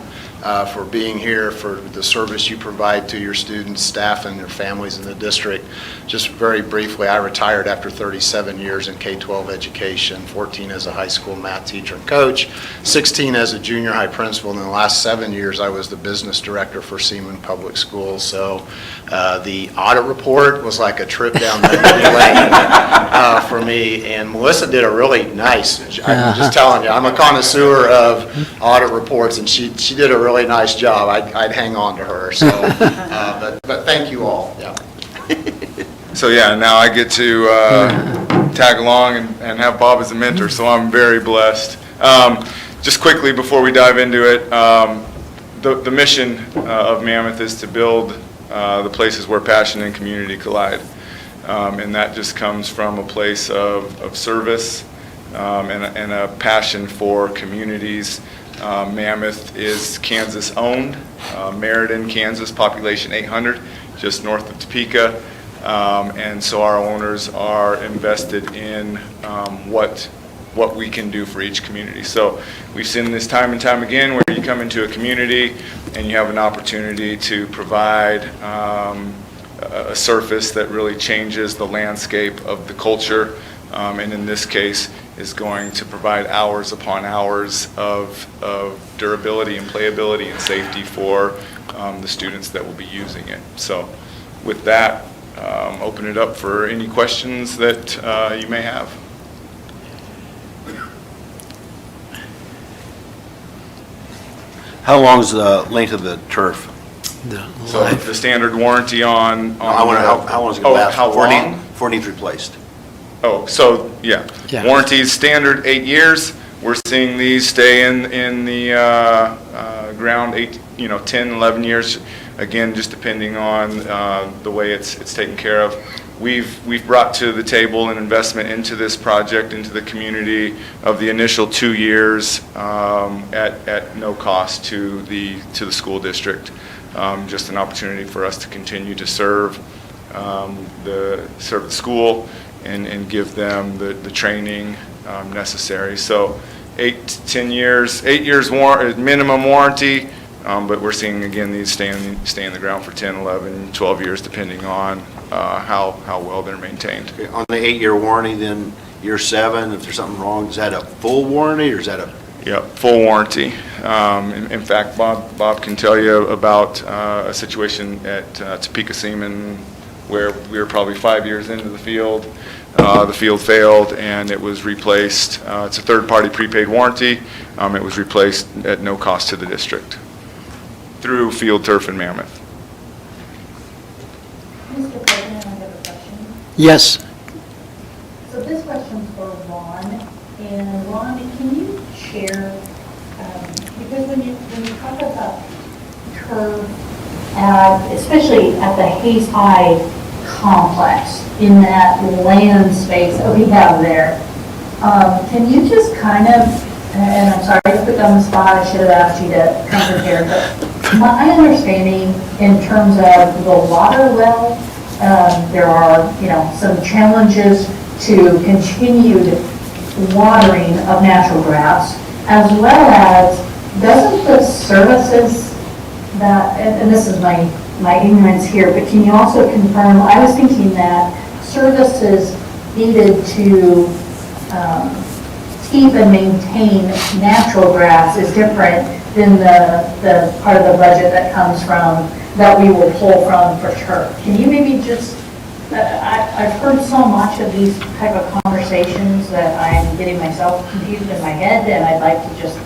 for being here, for the service you provide to your students, staff, and their families in the district. Just very briefly, I retired after 37 years in K-12 education, 14 as a high school math teacher and coach, 16 as a junior high principal, and in the last 7 years, I was the business director for Seaman Public Schools. So the audit report was like a trip down memory lane for me, and Melissa did a really nice, I'm just telling you, I'm a connoisseur of audit reports, and she did a really nice job. I'd hang on to her. So, but thank you all. Yeah. So yeah, now I get to tag along and have Bob as a mentor, so I'm very blessed. Just quickly before we dive into it, the mission of Mammoth is to build the places where passion and community collide. And that just comes from a place of service and a passion for communities. Mammoth is Kansas-owned, Meriden, Kansas, population 800, just north of Topeka. And so our owners are invested in what we can do for each community. So we've seen this time and time again where you come into a community and you have an opportunity to provide a surface that really changes the landscape of the culture, and in this case is going to provide hours upon hours of durability and playability and safety for the students that will be using it. So with that, open it up for any questions that you may have. How long is the length of the turf? So the standard warranty on I wonder how long is it going to last how before long? Before it needs replaced? Oh, so, yeah. Yeah. Warranty's standard 8 years. We're seeing these stay in the ground 10, 11 years. Again, just depending on the way it's taken care of. We've brought to the table an investment into this project, into the community of the initial 2 years at no cost to the school district. Just an opportunity for us to continue to serve the school and give them the training necessary. So 8 to 10 years, 8 years minimum warranty, but we're seeing again these stay in the ground for 10, 11, 12 years depending on how well they're maintained. Okay, on the 8-year warranty, then year 7, if there's something wrong, is that a full warranty or is that a? Yep, full warranty. In fact, Bob can tell you about a situation at Topeka Seaman where we were probably 5 years into the field. The field failed and it was replaced. It's a third-party prepaid warranty. It was replaced at no cost to the district through Field Turf and Mammoth. Mr. President, I have a question. Yes. So this question's for Ron. And Ron, can you share, because when you talk about turf, especially at the Hayes High complex, in that land space that we have there, can you just kind of, and I'm sorry to put you on the spot, I should have asked you to come prepared, but my understanding in terms of the water well, there are, some challenges to continued watering of natural grass, as well as doesn't the services that, and this is my ignorance here, but can you also confirm, I was thinking that services needed to keep and maintain natural grass is different than the part of the budget that comes from, that we would pull from for turf. Can you maybe just, I've heard so much of these type of conversations that I'm getting myself confused in my head, and I'd like to just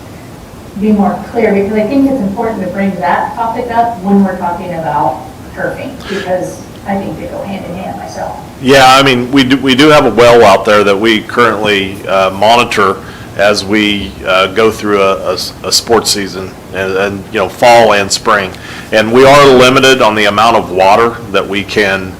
be more clear, because I think it's important to bring that topic up when we're talking about turfing, because I think they go hand in hand myself. Yeah, I mean, we do have a well out there that we currently monitor as we go through a sports season and fall and spring. And we are limited on the amount of water that we can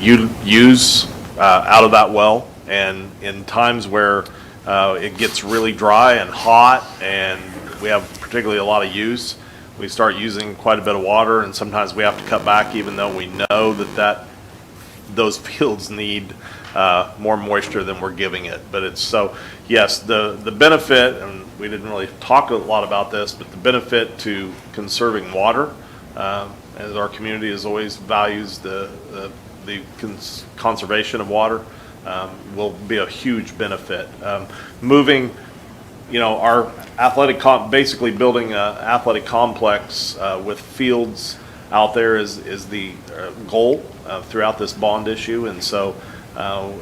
use out of that well. And in times where it gets really dry and hot and we have particularly a lot of use, we start using quite a bit of water, and sometimes we have to cut back even though we know that those fields need more moisture than we're giving it. But it's so, yes, the benefit, and we didn't really talk a lot about this, but the benefit to conserving water, as our community has always values the conservation of water, will be a huge benefit. Moving, our basically building an athletic complex with fields out there is the goal throughout this bond issue, and so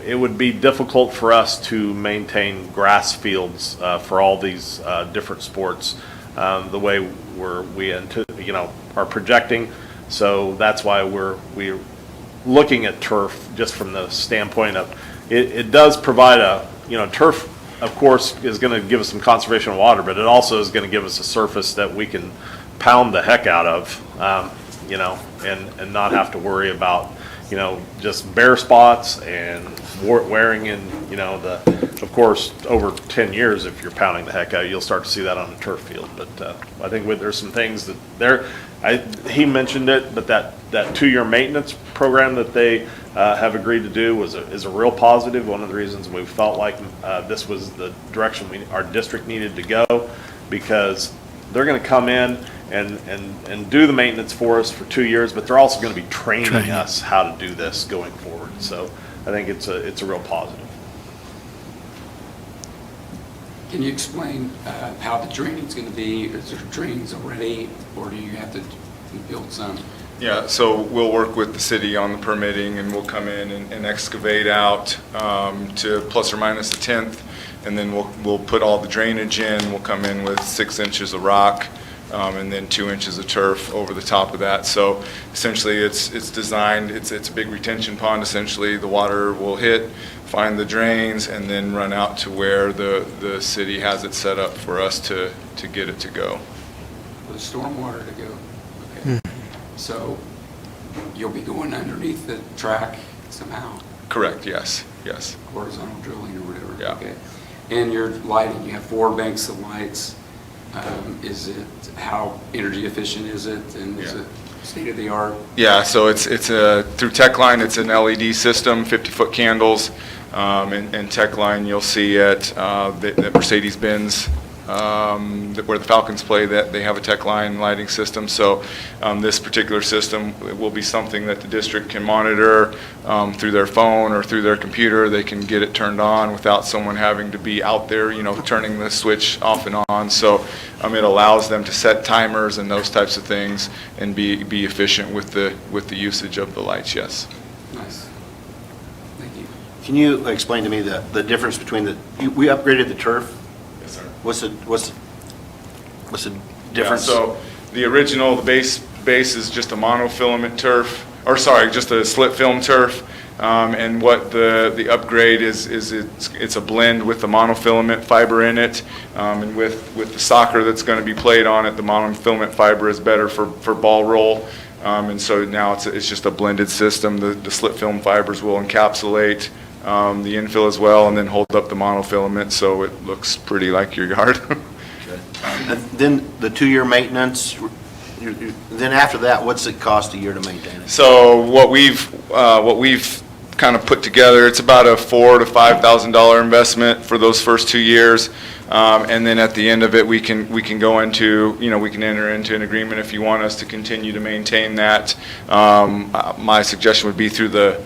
it would be difficult for us to maintain grass fields for all these different sports the way we are projecting. So that's why we're looking at turf just from the standpoint of it does provide turf, of course, is going to give us some conservation of water, but it also is going to give us a surface that we can pound the heck out of, and not have to worry about, just bare spots and wearing in, of course, over 10 years, if you're pounding the heck out, you'll start to see that on a turf field. But I think there's some things that he mentioned it, but that 2-year maintenance program that they have agreed to do is a real positive. One of the reasons we felt like this was the direction our district needed to go, because they're going to come in and do the maintenance for us for 2 years, but they're also going to be training us how to do this going forward. So I think it's a real positive. Can you explain how the draining's going to be? Is there drains already, or do you have to build some? Yeah, so we'll work with the city on the permitting, and we'll come in and excavate out to plus or minus a tenth, and then we'll put all the drainage in. We'll come in with 6 inches of rock, and then 2 inches of turf over the top of that. So essentially, it's designed. It's a big retention pond. Essentially, the water will hit, find the drains, and then run out to where the city has it set up for us to get it to go. For the stormwater to go. Okay. So you'll be going underneath the track somehow? Correct, yes. Horizontal drilling or whatever? Yeah. Okay. And your lighting, you have 4 banks of lights. How energy efficient is it, and is it state of the art? Yeah, so it's through Techline, it's an LED system, 50-foot candles, and Techline you'll see at the Mercedes-Benz, where the Falcons play, that they have a Techline lighting system. So this particular system will be something that the district can monitor through their phone or through their computer. They can get it turned on without someone having to be out there, turning the switch off and on. So it allows them to set timers and those types of things and be efficient with the usage of the lights. Yes. Nice. Thank you. Can you explain to me the difference between we upgraded the turf? Yes, sir. What's the difference? Yeah, so the original, the base is just a monofilament turf, or sorry, just a slit film turf. And what the upgrade is it's a blend with the monofilament fiber in it, and with the soccer that's going to be played on it, the monofilament fiber is better for ball roll. And so now it's just a blended system. The slit film fibers will encapsulate the infill as well, and then hold up the monofilament so it looks pretty like your yard. And then the 2-year maintenance, then after that, what's it cost a year to maintain it? So what we've kind of put together, it's about a $4,000 to $5,000 investment for those first 2 years. And then at the end of it, we can go into, we can enter into an agreement if you want us to continue to maintain that. My suggestion would be through the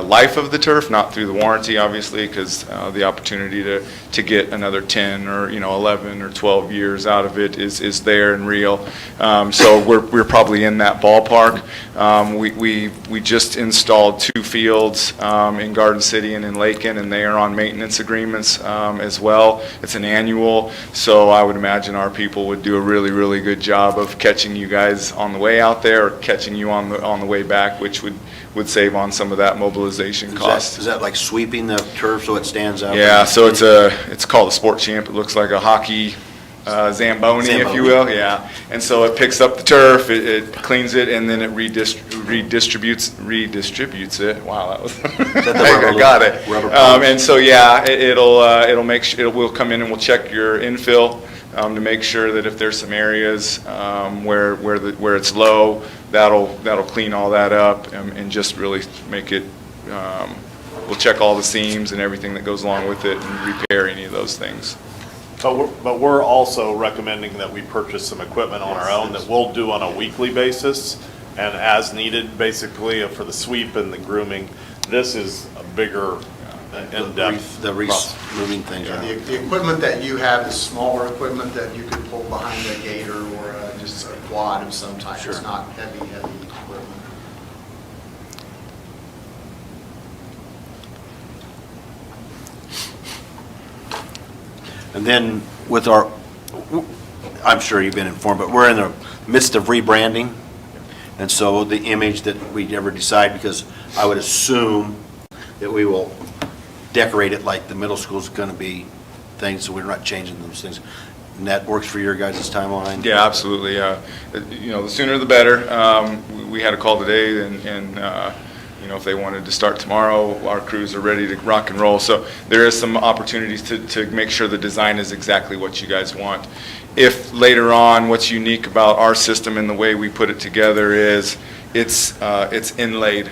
life of the turf, not through the warranty, obviously, because the opportunity to get another 10 or 11 or 12 years out of it is there and real. So we're probably in that ballpark. We just installed 2 fields in Garden City and in Lakin, and they are on maintenance agreements as well. It's an annual, so I would imagine our people would do a really, really good job of catching you guys on the way out there, or catching you on the way back, which would save on some of that mobilization cost. Is that like sweeping the turf so it stands up? Yeah, so it's called a Sport Champ. It looks like a hockey Zamboni, if you will. Yeah, and so it picks up the turf, it cleans it, and then it redistributes it. Wow, that was I got it. And so yeah, it'll make sure we'll come in and we'll check your infill. to make sure that if there's some areas where it's low, that'll clean all that up and just really make it, we'll check all the seams and everything that goes along with it and repair any of those things. But we're also recommending that we purchase some equipment on our own that we'll do on a weekly basis and as needed, basically, for the sweep and the grooming. This is a bigger, in-depth process. Moving things Yeah, around. the equipment that you have is smaller equipment that you could pull behind a gator or just a quad of some type. It's not heavy equipment. And then with our, I'm sure you've been informed, but we're in the midst of rebranding. And so the image that we ever decide, because I would assume that we will decorate it like the middle school's going to be things, so we're not changing those things. And that works for your guys' timeline? Yeah, absolutely. The sooner the better. We had a call today, and if they wanted to start tomorrow, our crews are ready to rock and roll. So there is some opportunities to make sure the design is exactly what you guys want. If later on, what's unique about our system and the way we put it together is it's inlaid,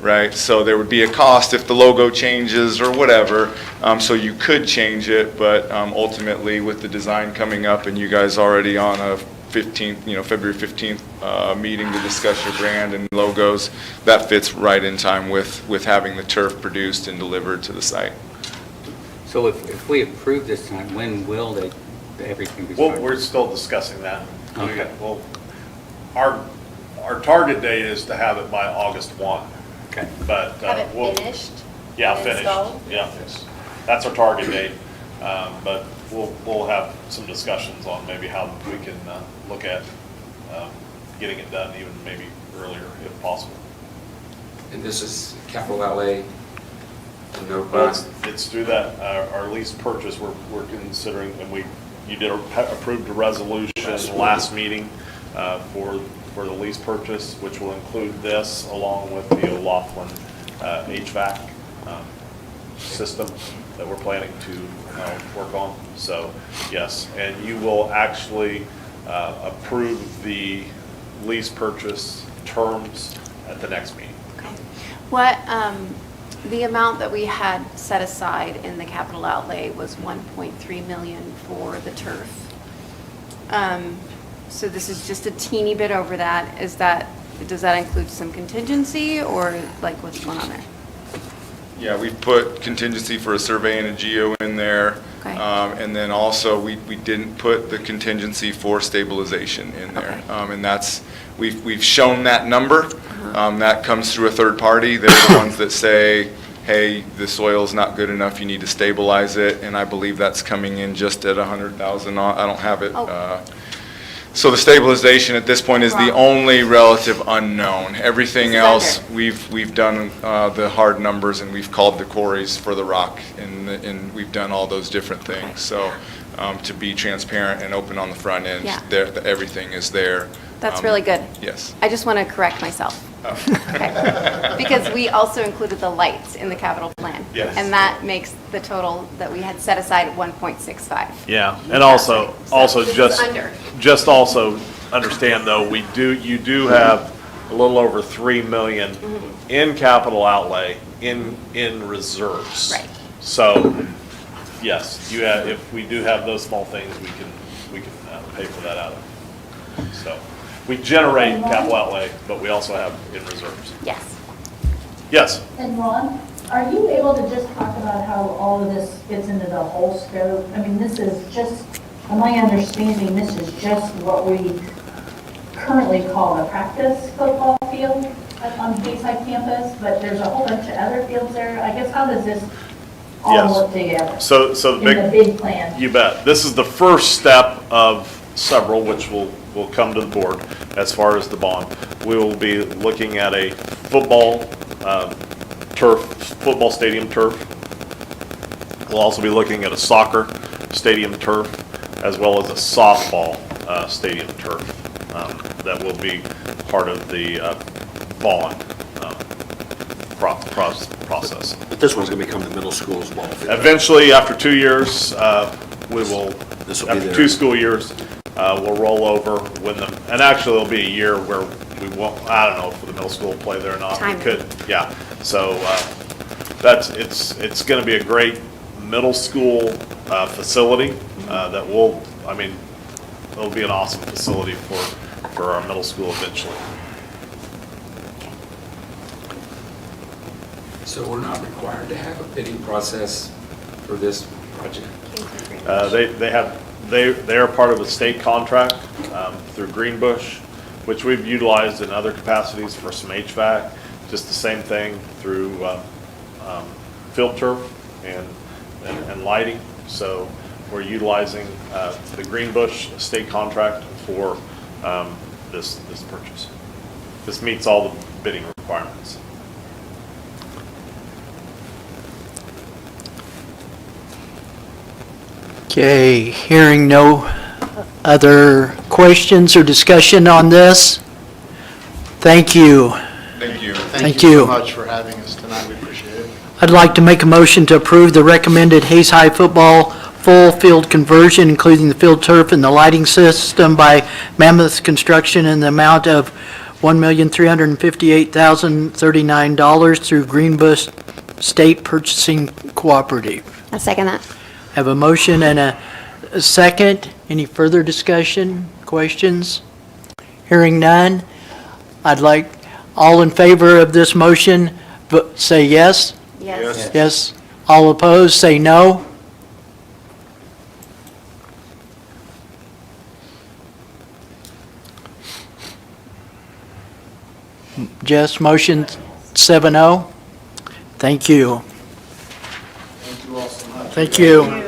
right? So there would be a cost if the logo changes or whatever. So you could change it, but ultimately with the design coming up and you guys already on a February 15th meeting to discuss your brand and logos, that fits right in time with having the turf produced and delivered to the site. So if we approve this tonight, when will everything be Well, started? we're still discussing that. Okay. Well, our target date is to have it by August 1. Okay. But Have it we'll. finished? Yeah, and finished. installed? Yeah, that's our target date. But we'll have some discussions on maybe how we can look at getting it done even maybe earlier if possible. And this is capital outlay, no Well, bond. it's through that, our lease purchase, we're considering, and you did approved a resolution last meeting for the lease purchase, which will include this along with the O'Laughlin HVAC system that we're planning to work on. So, yes, and you will actually approve the lease purchase terms at the next meeting. Okay. What, the amount that we had set aside in the capital outlay was 1.3 million for the turf. So this is just a teeny bit over that. Does that include some contingency or like what's going on there? Yeah, we've put contingency for a survey and a geo in there. Okay. And then also, we didn't put the contingency for stabilization in there. Okay. And that's, we've shown that number. That comes through a third party. They're the ones that say, hey, the soil's not good enough, you need to stabilize it. And I believe that's coming in just at 100,000. I don't have it. Oh. So the stabilization at this point is the only relative unknown. Everything It's else, under. we've done the hard numbers and we've called the quarries for the rock and we've done all those different things. So to be transparent and open on the front end, Yeah. everything is there. That's really good. Yes. I just want to correct myself. Okay. Because we also included the lights in the capital plan. Yes. And that makes the total that we had set aside at 1.65. Yeah, and also This is just under. just also understand though, you do have a little over 3 million Mm-hmm. in capital outlay in reserves. Right. So, yes, if we do have those small things, we can pay for that out of. So, we generate capital outlay, but we also have in reserves. Yes. Yes. And Ron, are you able to just talk about how all of this fits into the whole scope? I mean, this is just, in my understanding, this is just what we currently call a practice football field on Bayside campus, but there's a whole bunch of other fields there. I guess, how does this all Yes. work together? So the In the big plan? You bet. This is the first step of several, which will come to the board as far as the bond. We will be looking at a football stadium turf. We'll also be looking at a soccer stadium turf, as well as a softball stadium turf. That will be part of the bond process. But this one's going to become the middle school's ball field. Eventually, after 2 years, we will This will be after their- 2 school years, we'll roll over when the, and actually it'll be a year where we won't, I don't know if the middle school will play there or not. We Timing. could, yeah. So it's going to be a great middle school facility that will, I mean, it'll be an awesome facility for our middle school eventually. So we're not required to have a bidding process for this project? They are part of a state contract through Greenbush, which we've utilized in other capacities for some HVAC, just the same thing through field turf and lighting. So we're utilizing the Greenbush state contract for this purchase. This meets all the bidding requirements. Okay, hearing no other questions or discussion on this? Thank you. Thank you. Thank you you. so much for having us tonight. We appreciate it. I'd like to make a motion to approve the recommended Hayes High football full field conversion, including the field turf and the lighting system by Mammoth Construction in the amount of $1,358,039 through Greenbush State Purchasing Cooperative. I second that. Have a motion and a second. Any further discussion, questions? Hearing none, I'd like, all in favor of this motion, say yes. Yes. Yes. All opposed, say no. Jess, motion 7-0. Thank you. Thank you all so much. Thank you. Thank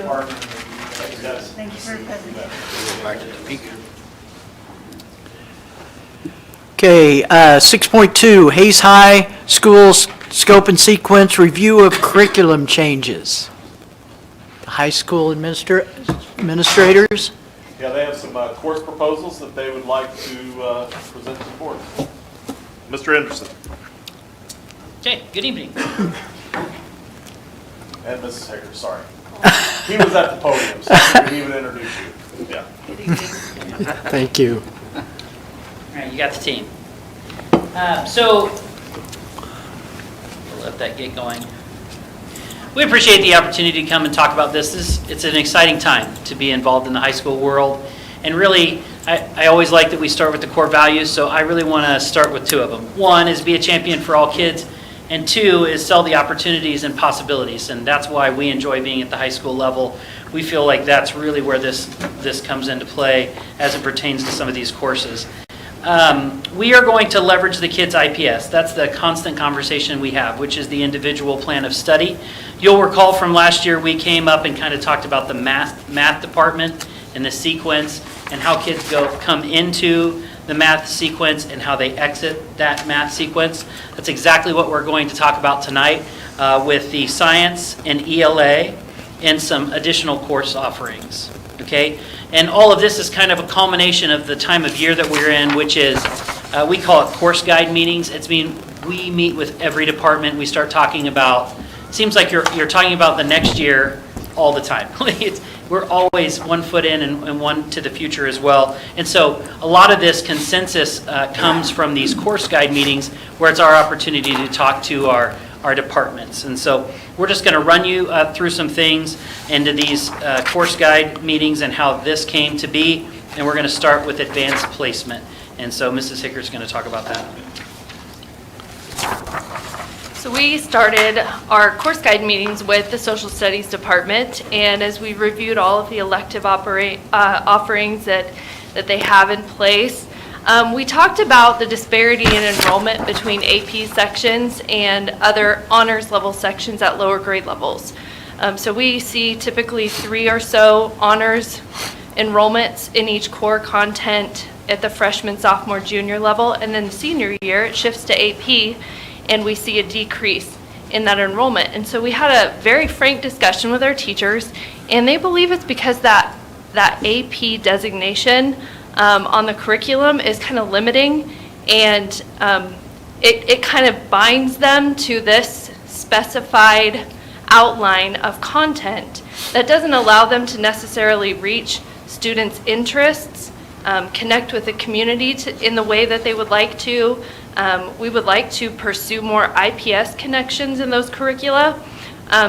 you for your presentation. Back to Topeka. Okay, 6.2, Hayes High Schools Scope and Sequence Review of Curriculum Changes. High school administrators? Yeah, they have some course proposals that they would like to present to the board. Mr. Anderson Okay, good evening. and Mrs. Hager, sorry. He was at the podium, so he would introduce you. Yeah. Thank you. All right, you got the team. So, we'll let that get going. We appreciate the opportunity to come and talk about this. It's an exciting time to be involved in the high school world. And really, I always like that we start with the core values, so I really want to start with 2 of them. 1 is be a champion for all kids, and 2 is sell the opportunities and possibilities. And that's why we enjoy being at the high school level. We feel like that's really where this comes into play as it pertains to some of these courses. We are going to leverage the kids' IPS. That's the constant conversation we have, which is the individual plan of study. You'll recall from last year, we came up and kind of talked about the math department and the sequence and how kids come into the math sequence and how they exit that math sequence. That's exactly what we're going to talk about tonight with the science and ELA and some additional course offerings. Okay? And all of this is kind of a culmination of the time of year that we're in, which is, we call it course guide meetings. We meet with every department. We start talking about, seems like you're talking about the next year all the time. We're always 1 foot in and 1 to the future as well. And so a lot of this consensus comes from these course guide meetings where it's our opportunity to talk to our departments. And so we're just going to run you through some things into these course guide meetings and how this came to be. And we're going to start with advanced placement. And so Mrs. Hicker's going to talk about that. So we started our course guide meetings with the social studies department, and as we reviewed all of the elective offerings that they have in place, we talked about the disparity in enrollment between AP sections and other honors level sections at lower grade levels. So we see typically 3 or so honors enrollments in each core content at the freshman, sophomore, junior level, and then the senior year it shifts to AP, and we see a decrease in that enrollment. And so we had a very frank discussion with our teachers, and they believe it's because that AP designation on the curriculum is kind of limiting, and it kind of binds them to this specified outline of content that doesn't allow them to necessarily reach students' interests, connect with the community in the way that they would like to. We would like to pursue more IPS connections in those curricula.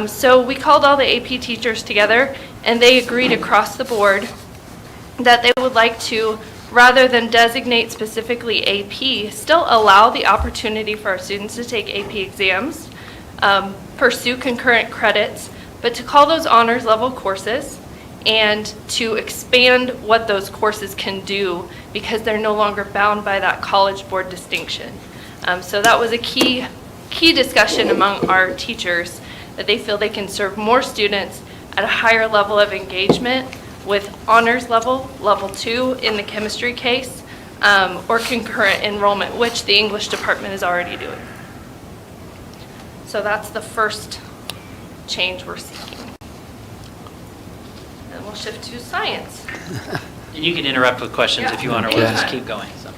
So we called all the AP teachers together, and they agreed across the board that they would like to, rather than designate specifically AP, still allow the opportunity for our students to take AP exams, pursue concurrent credits, but to call those honors level courses and to expand what those courses can do because they're no longer bound by that College Board distinction. So that was a key discussion among our teachers, that they feel they can serve more students at a higher level of engagement with honors level, level 2 in the chemistry case, or concurrent enrollment, which the English department is already doing. So that's the first change we're seeking. Then we'll shift to science. And you can interrupt with questions if you want, or we'll Okay. just keep going. So,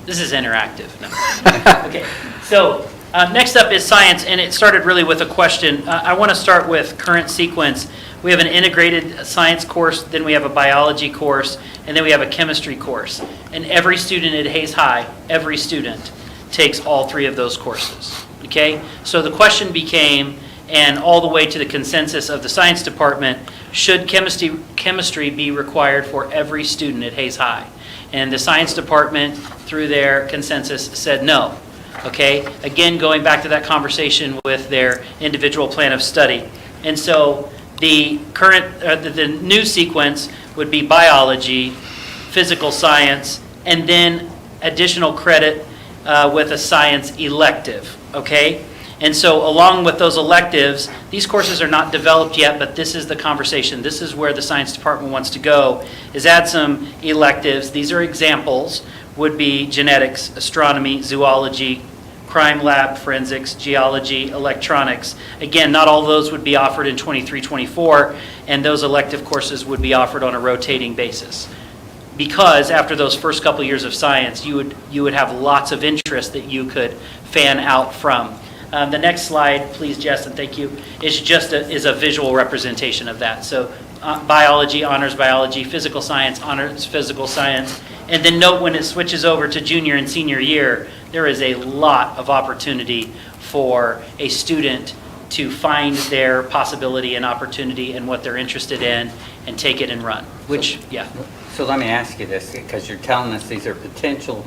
this is interactive. No. Okay, so next up is science, and it started really with a question. I want to start with current sequence. We have an integrated science course, then we have a biology course, and then we have a chemistry course. And every student at Hayes High, every student, takes all three of those courses. Okay? So the question became, and all the way to the consensus of the science department, should chemistry be required for every student at Hayes High? And the science department, through their consensus, said no. Okay? Again, going back to that conversation with their individual plan of study. And so the current, the new sequence would be biology, physical science, and then additional credit with a science elective, okay? And so along with those electives, these courses are not developed yet, but this is the conversation. This is where the science department wants to go, is add some electives. These are examples, would be genetics, astronomy, zoology, crime lab, forensics, geology, electronics. Again, not all those would be offered in 23-24, and those elective courses would be offered on a rotating basis. Because after those first couple years of science, you would have lots of interest that you could fan out from. The next slide, please, Jess, and thank you, is a visual representation of that. So biology, honors biology, physical science, honors physical science. And then note when it switches over to junior and senior year, there is a lot of opportunity for a student to find their possibility and opportunity and what they're interested in and take it and run, which, yeah. So let me ask you this, because you're telling us these are potential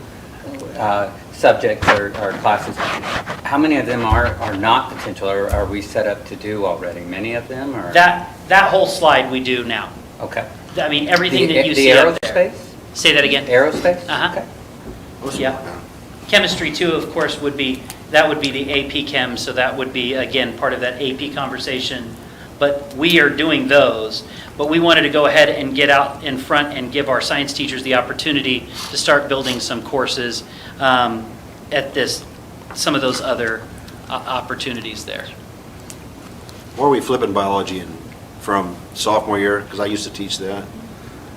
subjects or classes. How many of them are not potential, or are we set up to do already? Many of them, or? That whole slide we do now. Okay. I mean, everything that you see up there. The aerospace? Say that again. Aerospace? Uh-huh. Okay. Yeah. Chemistry too, of course, would be the AP Chem, so that would be, again, part of that AP conversation. But we are doing those. But we wanted to go ahead and get out in front and give our science teachers the opportunity to start building some courses at some of those other opportunities there. Or are we flipping biology from sophomore year, because I used to teach that,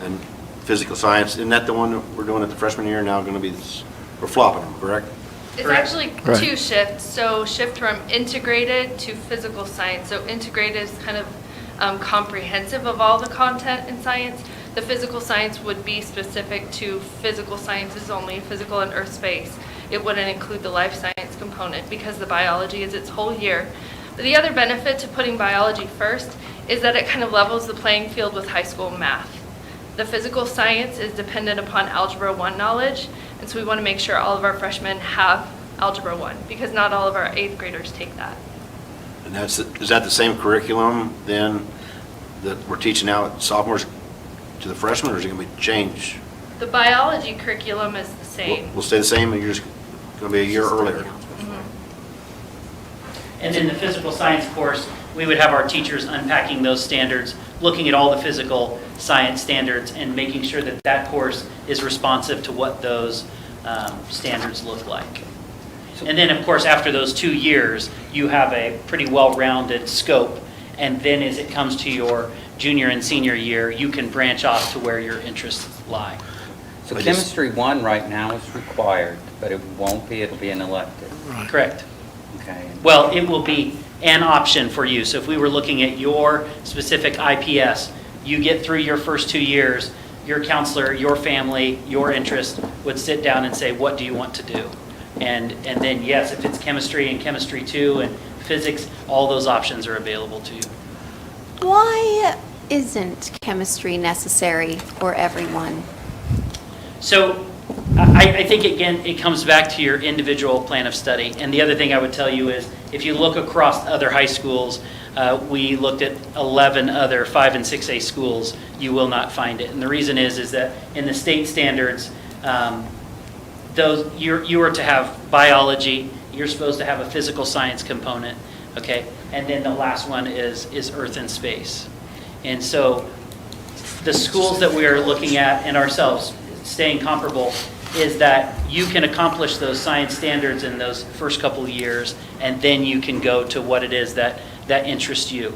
and physical science, isn't that the one that we're doing at the freshman year now going to be, we're flopping them, correct? It's Correct. actually Right. two shifts. So shift from integrated to physical science. So integrated is kind of comprehensive of all the content in science. The physical science would be specific to physical sciences only, physical and earth space. It wouldn't include the life science component because the biology is its whole year. But the other benefit to putting biology first is that it kind of levels the playing field with high school math. The physical science is dependent upon Algebra 1 knowledge, and so we want to make sure all of our freshmen have Algebra 1, because not all of our 8th graders take that. And is that the same curriculum then that we're teaching now at sophomores to the freshmen, or is it going to be changed? The biology curriculum is the same. Will stay the same, and you're just going to be a year earlier? And in the physical science course, we would have our teachers unpacking those standards, looking at all the physical science standards, and making sure that that course is responsive to what those standards look like. And then, of course, after those 2 years, you have a pretty well-rounded scope. And then as it comes to your junior and senior year, you can branch off to where your interests lie. So chemistry 1 right now is required, but it won't be, it'll be an elective. Correct. Okay. Well, it will be an option for you. So if we were looking at your specific IPS, you get through your first 2 years, your counselor, your family, your interest would sit down and say, what do you want to do? And then, yes, if it's chemistry and chemistry 2 and physics, all those options are available to you. Why isn't chemistry necessary for everyone? So I think, again, it comes back to your individual plan of study. And the other thing I would tell you is, if you look across other high schools, we looked at 11 other 5 and 6A schools, you will not find it. And the reason is that in the state standards, you are to have biology, you're supposed to have a physical science component, okay? And then the last one is earth and space. And so the schools that we are looking at and ourselves staying comparable is that you can accomplish those science standards in those first couple of years, and then you can go to what it is that interests you.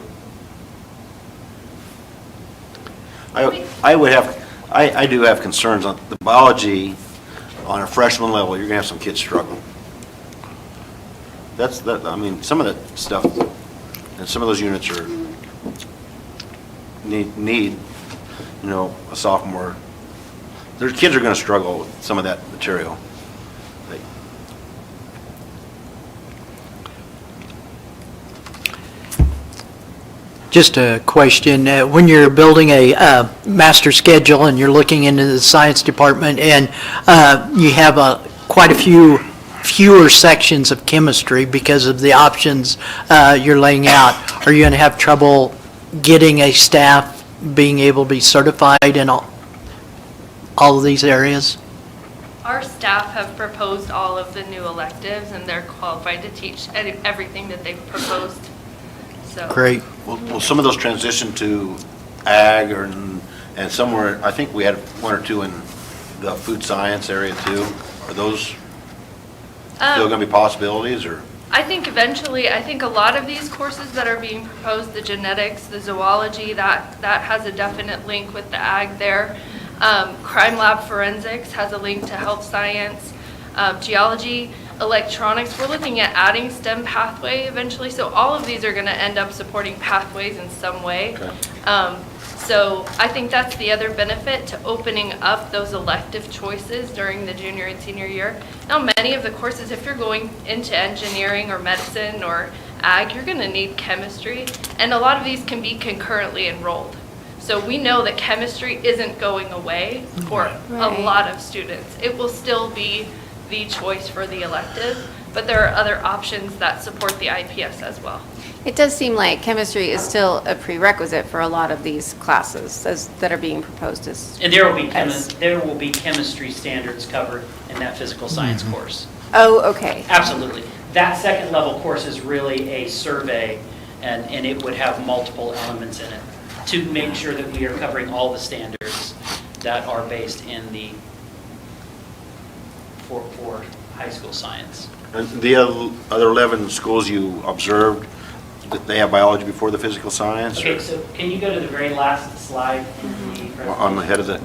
I do have concerns on the biology on a freshman level. You're gonna have some kids struggle. I mean, some of that stuff and some of those units are need a sophomore. There's kids are gonna struggle with some of that material. Just a question, when you're building a master schedule and you're looking into the science department and you have quite a fewer sections of chemistry because of the options you're laying out, are you going to have trouble getting a staff being able to be certified in all of these areas? Our staff have proposed all of the new electives, and they're qualified to teach everything that they've proposed. So. Great. Will some of those transition to ag and somewhere, I think we had 1 or 2 in the food science area too. Are those still going to be possibilities, or? I think eventually, a lot of these courses that are being proposed, the genetics, the zoology, that has a definite link with the ag there. Crime lab forensics has a link to health science, geology, electronics. We're looking at adding STEM pathway eventually, so all of these are going to end up supporting pathways in some way. Okay. So I think that's the other benefit to opening up those elective choices during the junior and senior year. Now, many of the courses, if you're going into engineering or medicine or ag, you're going to need chemistry, and a lot of these can be concurrently enrolled. So we know that chemistry isn't going away for a lot of students. It will still be the choice for the elective, but there are other options that support the IPS as well. It does seem like chemistry is still a prerequisite for a lot of these classes that are being proposed as. And there will be chemistry standards covered in that physical science course. Oh, okay. Absolutely. That second level course is really a survey, and it would have multiple elements in it to make sure that we are covering all the standards that are based in the for high school science. And the other 11 schools you observed, that they have biology before the physical science? Okay, so can you go to the very last slide? On the head of the,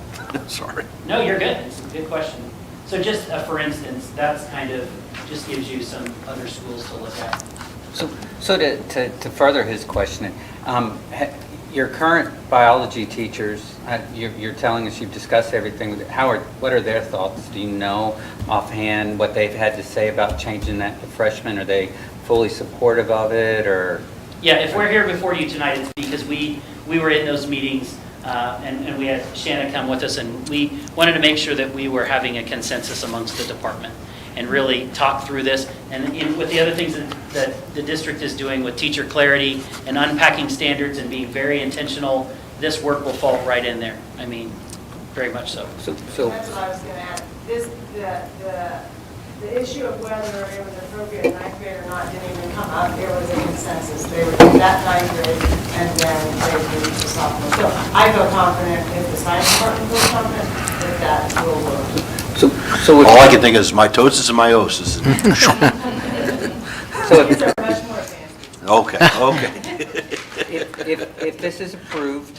sorry. No, you're good. It's a good question. So just for instance, that's kind of, just gives you some other schools to look at. So to further his question, your current biology teachers, you're telling us you've discussed everything. What are their thoughts? Do you know offhand what they've had to say about changing that to freshmen? Are they fully supportive of it, or? Yeah, if we're here before you tonight, it's because we were in those meetings and we had Shanna come with us, and we wanted to make sure that we were having a consensus amongst the department and really talk through this. And with the other things that the district is doing with teacher clarity and unpacking standards and being very intentional, this work will fall right in there. I mean, very much so. That's what I was going to add. The issue of whether it was appropriate in ninth grade or not didn't even come up. There was a consensus. They would do that ninth grade, and then they would move to sophomore. So I feel confident, if the science department feels confident, that will work. So all I can think is mitosis and meiosis. These are much more advanced. Okay. If this is approved,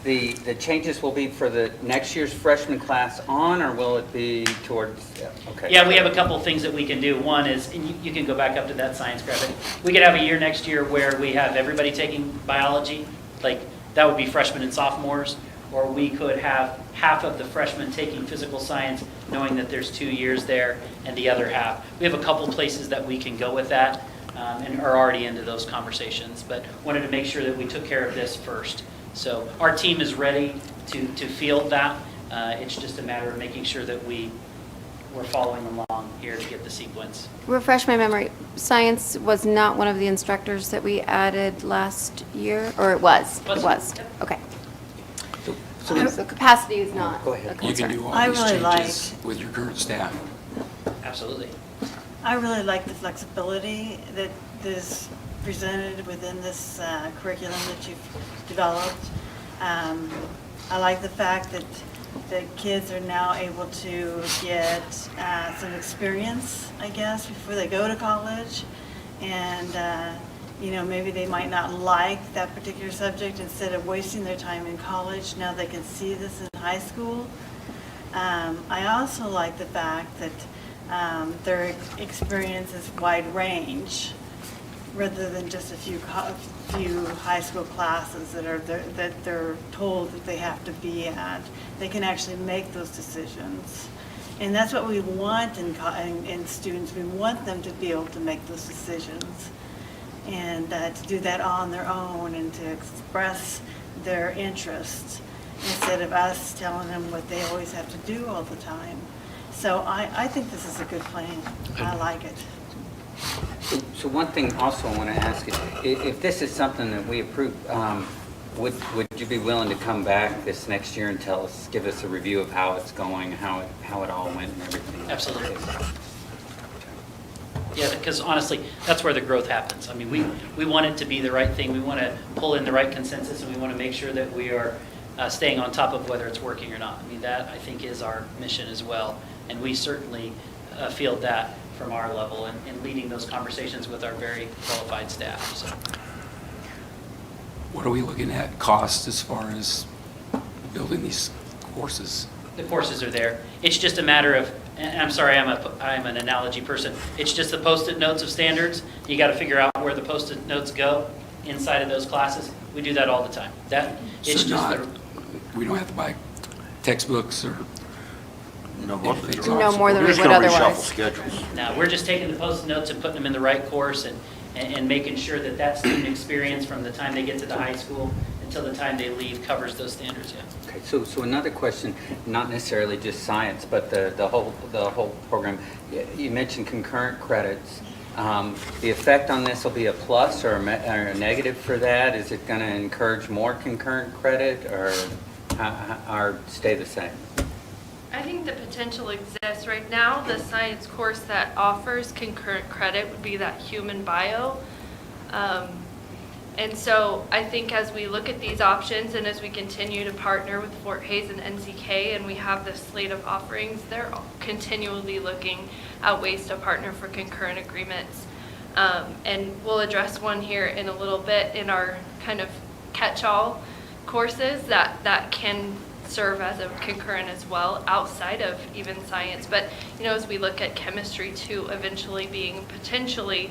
the changes will be for the next year's freshman class on, or will it be towards, okay. Yeah, we have a couple of things that we can do. One is, and you can go back up to that science graphic. We could have a year next year where we have everybody taking biology, like that would be freshmen and sophomores. or we could have half of the freshmen taking physical science, knowing that there's 2 years there, and the other half. We have a couple places that we can go with that, and are already into those conversations, but wanted to make sure that we took care of this first. So our team is ready to field that. It's just a matter of making sure that we're following along here to get the sequence. Refresh my memory, science was not one of the instructors that we added last year, or it was? It was, okay. So capacity is not Go a ahead. You can concern. do all I these really changes with your current staff. Absolutely. I really like the flexibility that is presented within this curriculum that you've developed. I like the fact that the kids are now able to get some experience, I guess, before they go to college. And, you know, maybe they might not like that particular subject. Instead of wasting their time in college, now they can see this in high school. I also like the fact that their experience is wide range, rather than just a few high school classes that they're told that they have to be at. They can actually make those decisions. And that's what we want in students. We want them to be able to make those decisions and to do that on their own and to express their interests instead of us telling them what they always have to do all the time. So I think this is a good plan. I like it. So one thing also I want to ask is, if this is something that we approve, would you be willing to come back this next year and give us a review of how it's going, how it all went and everything? Absolutely. Yeah, because honestly, that's where the growth happens. I mean, we want it to be the right thing. We want to pull in the right consensus, and we want to make sure that we are staying on top of whether it's working or not. I mean, that, I think, is our mission as well. And we certainly feel that from our level in leading those conversations with our very qualified staff. So, What are we looking at cost as far as building these courses? the courses are there. It's just a matter of, and I'm sorry, I'm an analogy person. It's just the Post-it notes of standards. You got to figure out where the Post-it notes go inside of those classes. We do that all the time. It's So just we don't have to buy textbooks or No No more than we would otherwise. Reshuffle schedules. No, we're just taking the Post-it notes and putting them in the right course and making sure that that student experience from the time they get to the high school until the time they leave covers those standards, yeah. Okay, so another question, not necessarily just science, but the whole program. You mentioned concurrent credits. The effect on this will be a plus or a negative for that? Is it going to encourage more concurrent credit or stay the same? I think the potential exists. Right now, the science course that offers concurrent credit would be that human bio. And so I think as we look at these options and as we continue to partner with Fort Hays and NCK and we have this slate of offerings, they're continually looking at ways to partner for concurrent agreements. And we'll address one here in a little bit in our kind of catch-all courses that can serve as a concurrent as well outside of even science. But, you know, as we look at chemistry too, eventually being potentially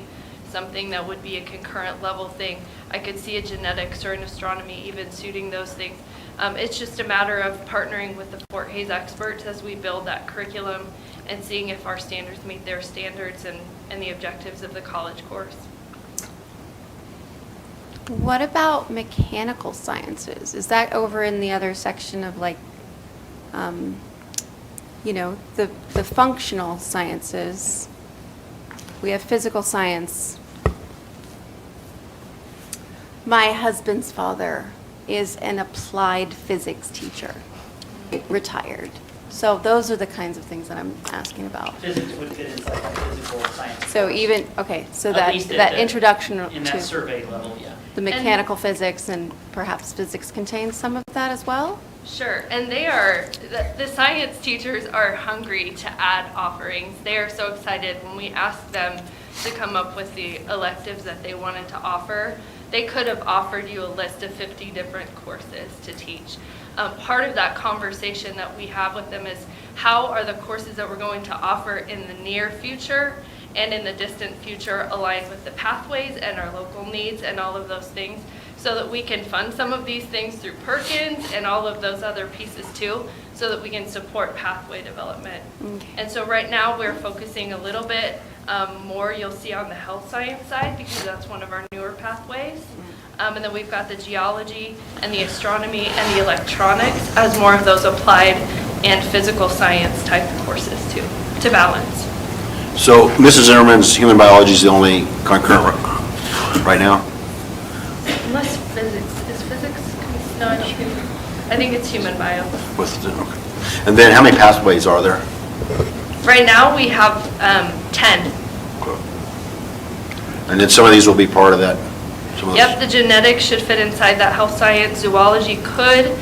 something that would be a concurrent level thing. I could see a genetics or an astronomy even suiting those things. It's just a matter of partnering with the Fort Hays experts as we build that curriculum and seeing if our standards meet their standards and the objectives of the college course. What about mechanical sciences? Is that over in the other section of like, you know, the functional sciences? We have physical science. My husband's father is an applied physics teacher, retired. So those are the kinds of things that I'm asking about. Physics would fit inside that physical science. So course. even, okay, so At that least at that the- introduction in that to survey level, yeah. the mechanical physics and perhaps physics contains some of that as well? Sure, and the science teachers are hungry to add offerings. They are so excited when we ask them to come up with the electives that they wanted to offer. They could have offered you a list of 50 different courses to teach. Part of that conversation that we have with them is how are the courses that we're going to offer in the near future and in the distant future aligned with the pathways and our local needs and all of those things. so that we can fund some of these things through Perkins and all of those other pieces too, so that we can support pathway development. And so right now, we're focusing a little bit more, you'll see on the health science side, because that's one of our newer pathways. And then we've got the geology and the astronomy and the electronics as more of those applied and physical science type courses too, to balance. So Mrs. Zimmerman's human biology is the only concurrent right now? Unless physics, is physics, no, I don't think, I think it's human bio. Okay. And then how many pathways are there? Right now, we have 10. And then some of these will be part of that? Some of those- Yep, the genetics should fit inside that health science, zoology could.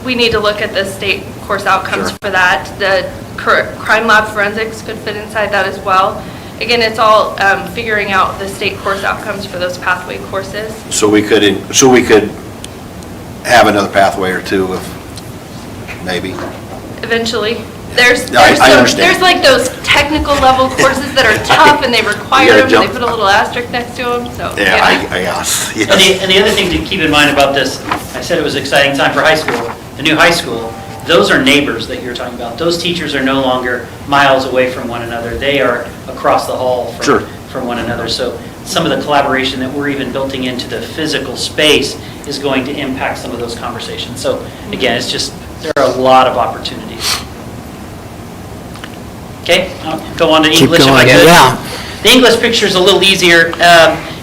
We need to look at the state course outcomes Sure. for that. The crime lab forensics could fit inside that as well. Again, it's all figuring out the state course outcomes for those pathway courses. So we could have another pathway or two if, maybe? Eventually. There's I understand. there's like those technical level courses that are tough and they require gotta them, and they jump. put a little asterisk next to them, so. Yeah, I guess. And the other thing to keep in mind about this, I said it was an exciting time for high school, the new high school, those are neighbors that you're talking about. Those teachers are no longer miles away from one another. They are across the hall from one another. So some of the collaboration that we're even building into the physical space is going to impact some of those conversations. So again, it's just, there are a lot of opportunities. Okay, I'll go on to Keep English if I going, could. yeah. The English picture is a little easier.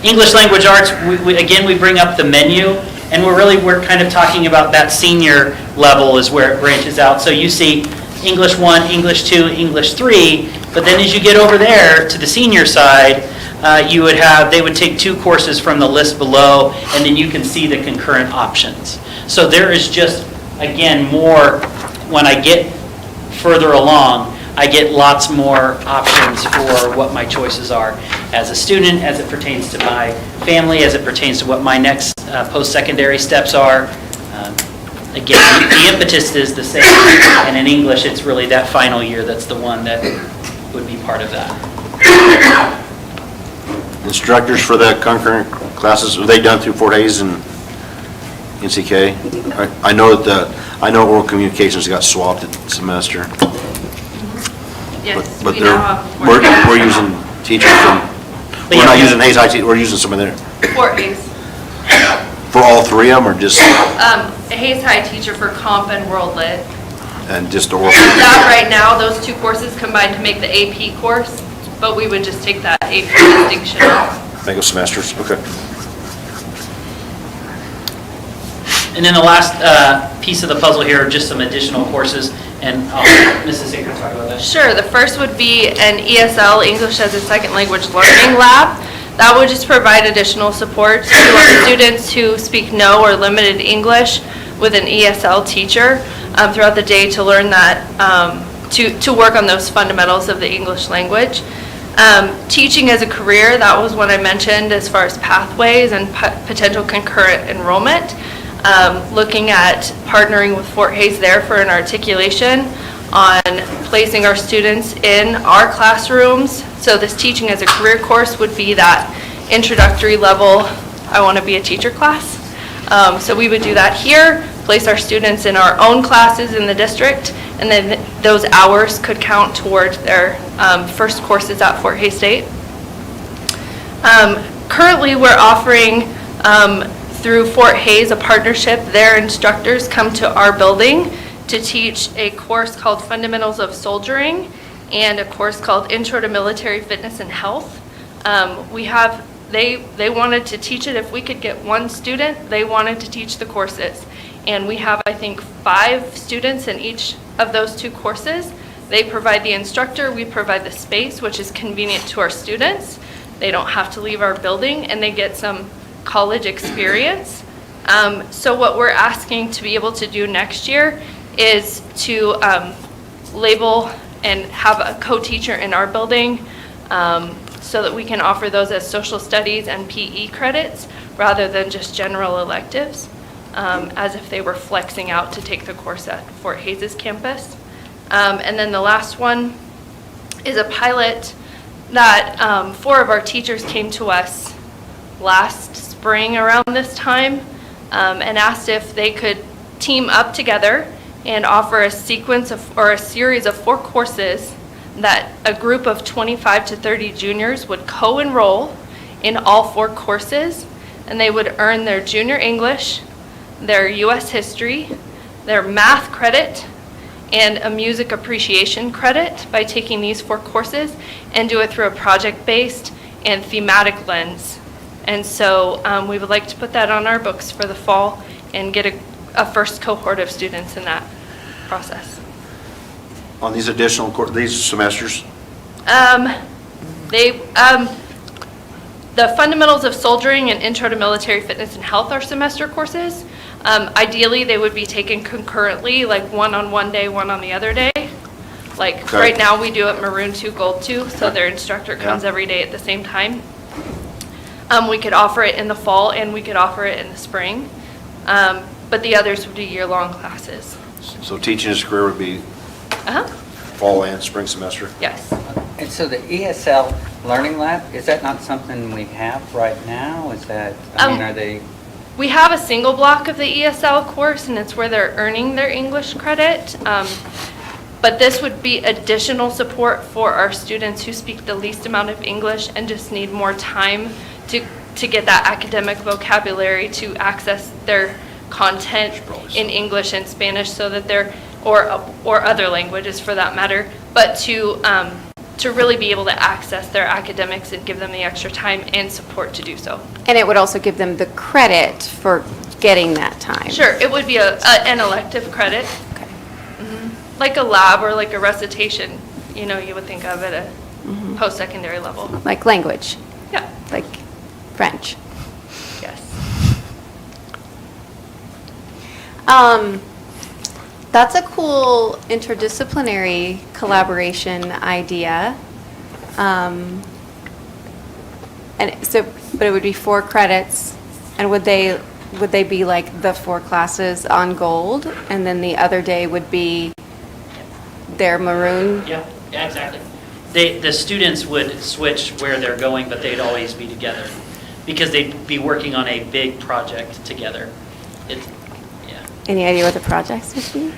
English language arts, again, we bring up the menu, and we're kind of talking about that senior level is where it branches out. So you see English 1, English 2, English 3, but then as you get over there to the senior side, they would take 2 courses from the list below, and then you can see the concurrent options. So there is just, again, more, when I get further along, I get lots more options for what my choices are as a student, as it pertains to my family, as it pertains to what my next post-secondary steps are. Again, the impetus is the same, and in English, it's really that final year that's the one that would be part of that. Instructors for the concurrent classes, are they done through Fort Hays and NCK? I know oral communications got swapped at semester. Yes, But we now have we're using teachers from, we're not using Hays IT, we're using some of their, Fort Hays. for all 3 of them, or just, Hays High teacher for comp and world lit. and just oral? That right now, those 2 courses combined to make the AP course, but we would just take that AP distinction off. Make them semesters, okay. And then the last piece of the puzzle here are just some additional courses, and I'll let Mrs. Aker talk about that. Sure, the first would be an ESL, English as a Second Language Learning Lab. That would just provide additional support to our students who speak no or limited English with an ESL teacher throughout the day to learn that, to work on those fundamentals of the English language. Teaching as a career, that was what I mentioned as far as pathways and potential concurrent enrollment. Looking at partnering with Fort Hays there for an articulation on placing our students in our classrooms. So this teaching as a career course would be that introductory level, I want to be a teacher class. So we would do that here, place our students in our own classes in the district, and then those hours could count toward their first courses at Fort Hays State. Currently, we're offering through Fort Hays a partnership. Their instructors come to our building to teach a course called Fundamentals of Soldiering and a course called Intro to Military Fitness and Health. They wanted to teach it. If we could get 1 student, they wanted to teach the courses. And we have, I think, 5 students in each of those 2 courses. They provide the instructor, we provide the space, which is convenient to our students. They don't have to leave our building, and they get some college experience. So what we're asking to be able to do next year is to label and have a co-teacher in our building so that we can offer those as social studies and PE credits rather than just general electives, as if they were flexing out to take the course at Fort Hays' campus. And then the last one is a pilot that 4 of our teachers came to us last spring around this time, and asked if they could team up together and offer a sequence of, or a series of 4 courses that a group of 25 to 30 juniors would co-enroll in all 4 courses, and they would earn their junior English, their U.S. history, their math credit, and a music appreciation credit by taking these 4 courses, and do it through a project-based and thematic lens. And so we would like to put that on our books for the fall and get a first cohort of students in that process. On these additional, these semesters? The fundamentals of soldiering and intro to military fitness and health are semester courses. Ideally, they would be taken concurrently, like one on one day, one on the other day. Like Okay. right now, we do it Maroon 2, Gold 2, so their instructor comes every day at the same time. We could offer it in the fall and we could offer it in the spring, but the others would be year-long classes. So teaching his career would be fall and spring semester? Yes. And so the ESL Learning Lab, is that not something we have right now? Is that, I mean, are they? We have a single block of the ESL course, and it's where they're earning their English credit. But this would be additional support for our students who speak the least amount of English and just need more time to get that academic vocabulary to access their content in English and Spanish, so that they're, or other languages for that matter, but to really be able to access their academics and give them the extra time and support to do so. And it would also give them the credit for getting that time. Sure, it would be an elective credit. Okay. Like a lab or like a recitation, you know, you would think of at a post-secondary level. Like language. Yeah. Like French. Yes. That's a cool interdisciplinary collaboration idea. And so, but it would be 4 credits, and would they be like the 4 classes on gold, and then the other day would be their maroon? Yeah, exactly. The students would switch where they're going, but they'd always be together because they'd be working on a big project together. Any idea what the projects would be?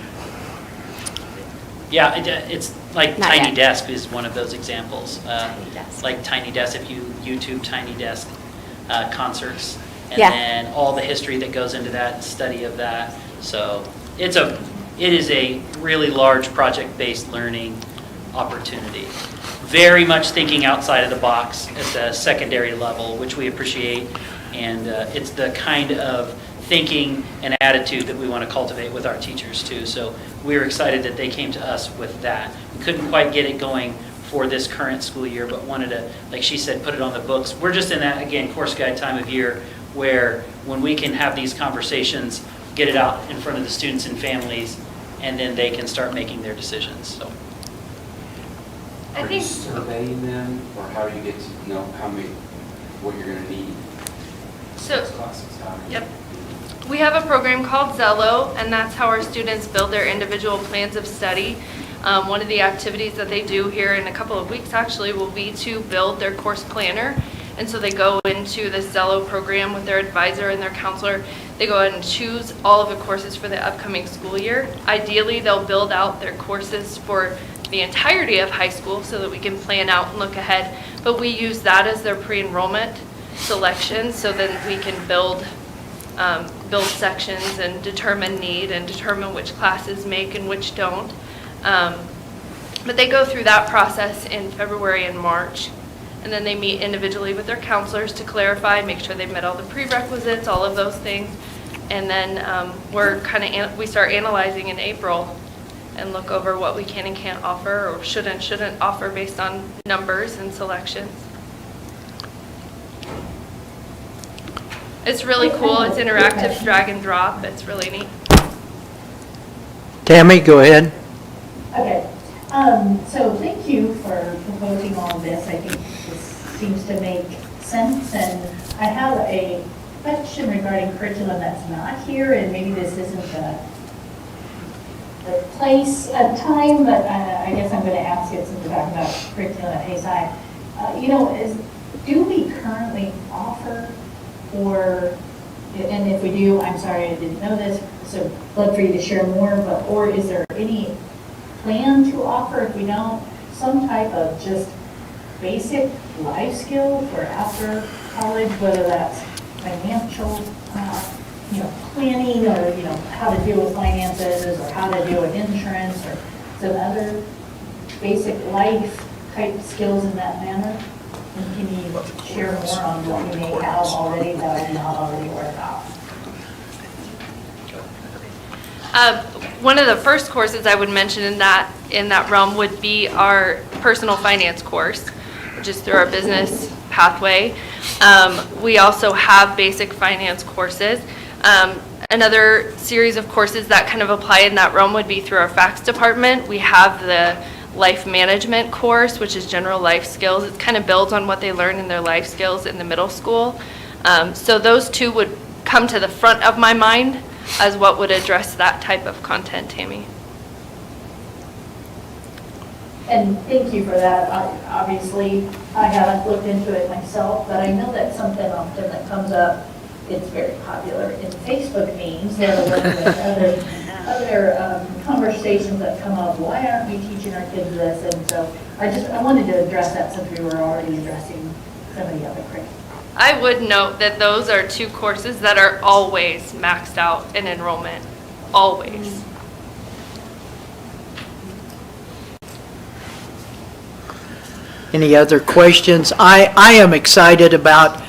Yeah, it's like Not Tiny yet. Desk is one of those examples. Desk. Like Tiny Desk, if you YouTube Tiny Desk concerts, and Yeah. then all the history that goes into that, study of that. So it is a really large project-based learning opportunity. Very much thinking outside of the box at the secondary level, which we appreciate, and it's the kind of thinking and attitude that we want to cultivate with our teachers too. So we were excited that they came to us with that. We couldn't quite get it going for this current school year, but wanted to, like she said, put it on the books. We're just in that, again, course guide time of year where when we can have these conversations, get it out in front of the students and families, and then they can start making their decisions. So. I Are you think surveying them, or how do you get to know what you're going to need? so. Classes, how do you- Yep. We have a program called Zello, and that's how our students build their individual plans of study. One of the activities that they do here in a couple of weeks actually will be to build their course planner. And so they go into this Zello program with their advisor and their counselor. They go ahead and choose all of the courses for the upcoming school year. Ideally, they'll build out their courses for the entirety of high school so that we can plan out and look ahead. But we use that as their pre-enrollment selection, so then we can build sections and determine need and determine which classes make and which don't. But they go through that process in February and March. And then they meet individually with their counselors to clarify, make sure they've met all the prerequisites, all of those things. And then we start analyzing in April and look over what we can and can't offer, or should and shouldn't offer based on numbers and selections. It's really cool. It's interactive, drag and drop. It's really neat. Tammy, go ahead. Okay, so thank you for proposing all of this. I think this seems to make sense, and I have a question regarding curriculum that's not here, and maybe this isn't the place and time, but I guess I'm going to ask it since we're talking about curriculum at ASI. Do we currently offer Or, and if we do, I'm sorry, I didn't know this, so I'd love for you to share more, but, or is there any plan to offer, if we don't, some type of just basic life skill for after college, whether that's financial, planning, or, how to deal with finances, or how to deal with insurance, or some other basic life type skills in that manner? And can you share more on what you may have already that are not already worked out? One of the first courses I would mention in that realm would be our personal finance course, which is through our business pathway. We also have basic finance courses. Another series of courses that kind of apply in that realm would be through our FACS department. We have the life management course, which is general life skills. It kind of builds on what they learn in their life skills in the middle school. So those two would come to the front of my mind as what would address that type of content, Tammy. And thank you for that. Obviously, I haven't looked into it myself, but I know that's something often that comes up. It's very popular in Facebook memes, let alone with other conversations that come up. Why aren't we teaching our kids this? And so I wanted to address that since we were already addressing some of the other curriculum. I would note that those are two courses that are always maxed out in enrollment, always. Any other questions? I am excited about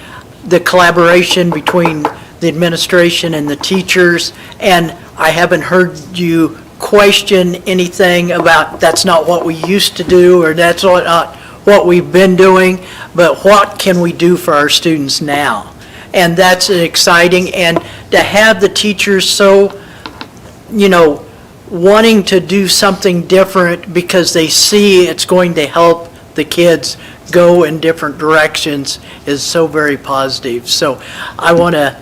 the collaboration between the administration and the teachers, and I haven't heard you question anything about that's not what we used to do, or that's not what we've been doing, but what can we do for our students now? And that's exciting, and to have the teachers so, wanting to do something different because they see it's going to help the kids go in different directions is so very positive. So I want to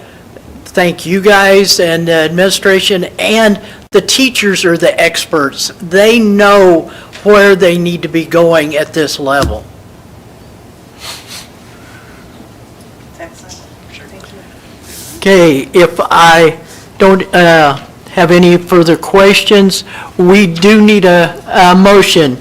thank you guys and the administration, and the teachers are the experts. They know where they need to be going at this level. Excellent. Thank you. Okay, if I don't have any further questions, we do need a motion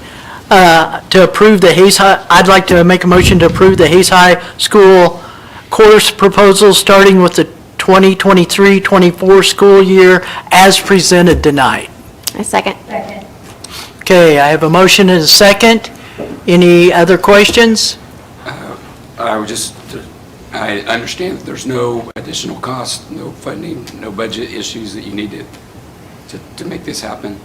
to approve the Hayes High. I'd like to make a motion to approve the Hayes High School course proposal starting with the 2023-24 school year as presented tonight. A second. Second. Okay, I have a motion and a second. Any other questions? I understand that there's no additional cost, no funding, no budget issues that you need to make this happen.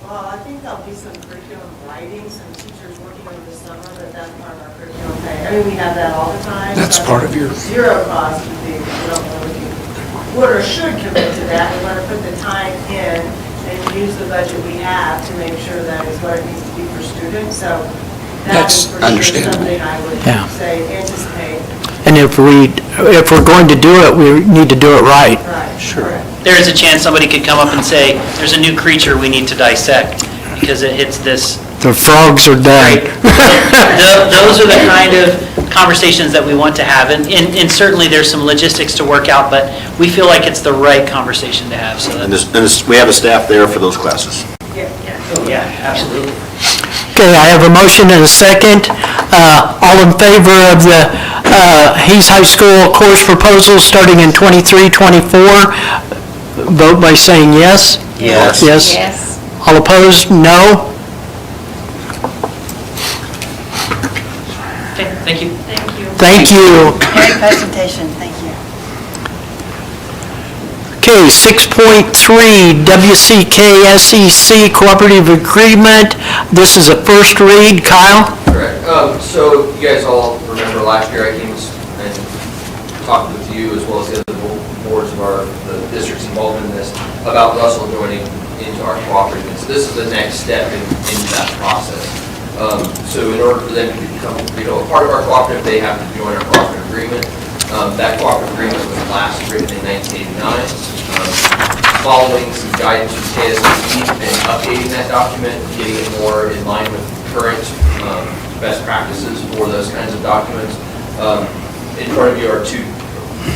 Well, I think there'll be some curriculum writing, some teachers working over the summer, but that's part of our curriculum pay. I mean, we have that all the time. That's so part of your... Zero cost would be, we don't know if you would or should commit to that. We want to put the time in and use the budget we have to make sure that is what it needs to be for students. So That's is for sure understandable. something I would say anticipate. And if we're going to do it, we need to do it right. Right. Sure. There is a chance somebody could come up and say, there's a new creature we need to dissect because it hits this. The frogs are dead. Those are the kind of conversations that we want to have. And certainly there's some logistics to work out, but we feel like it's the right conversation to have. So We have a staff there for those classes. yeah, absolutely. Okay, I have a motion and a second. All in favor of the Hayes High School course proposal starting in 23-24, vote by saying yes. Yes. Yes. Yes. All opposed, no. Okay, thank you. Thank you. Thank you. Great presentation, thank you. Okay, 6.3, WCKSEC Cooperative Agreement. This is a first read. Kyle? Correct. So you guys all remember last year I came and talked with you as well as the other boards of the districts involved in this about Russell joining into our cooperative. So this is the next step into that process. So in order for them to become, a part of our cooperative, they have to join our cooperative agreement. That cooperative agreement was last written in 1989. Following some guidance from KSEC and updating that document, getting it more in line with current best practices for those kinds of documents. In front of you are two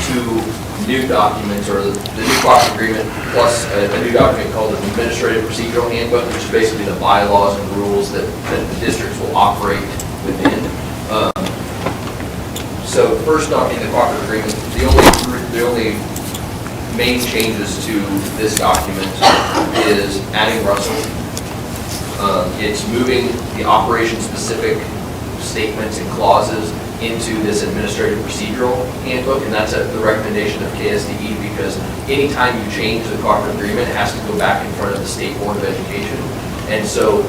two new documents, or the new cooperative agreement plus a new document called the Administrative Procedural Handbook, which is basically the bylaws and rules that the districts will operate within. So first off, in the cooperative agreement, the only main changes to this document is adding Russell. It's moving the operation-specific statements and clauses into this administrative procedural handbook, and that's at the recommendation of KSDE, because anytime you change the cooperative agreement, it has to go back in front of the State Board of Education. And so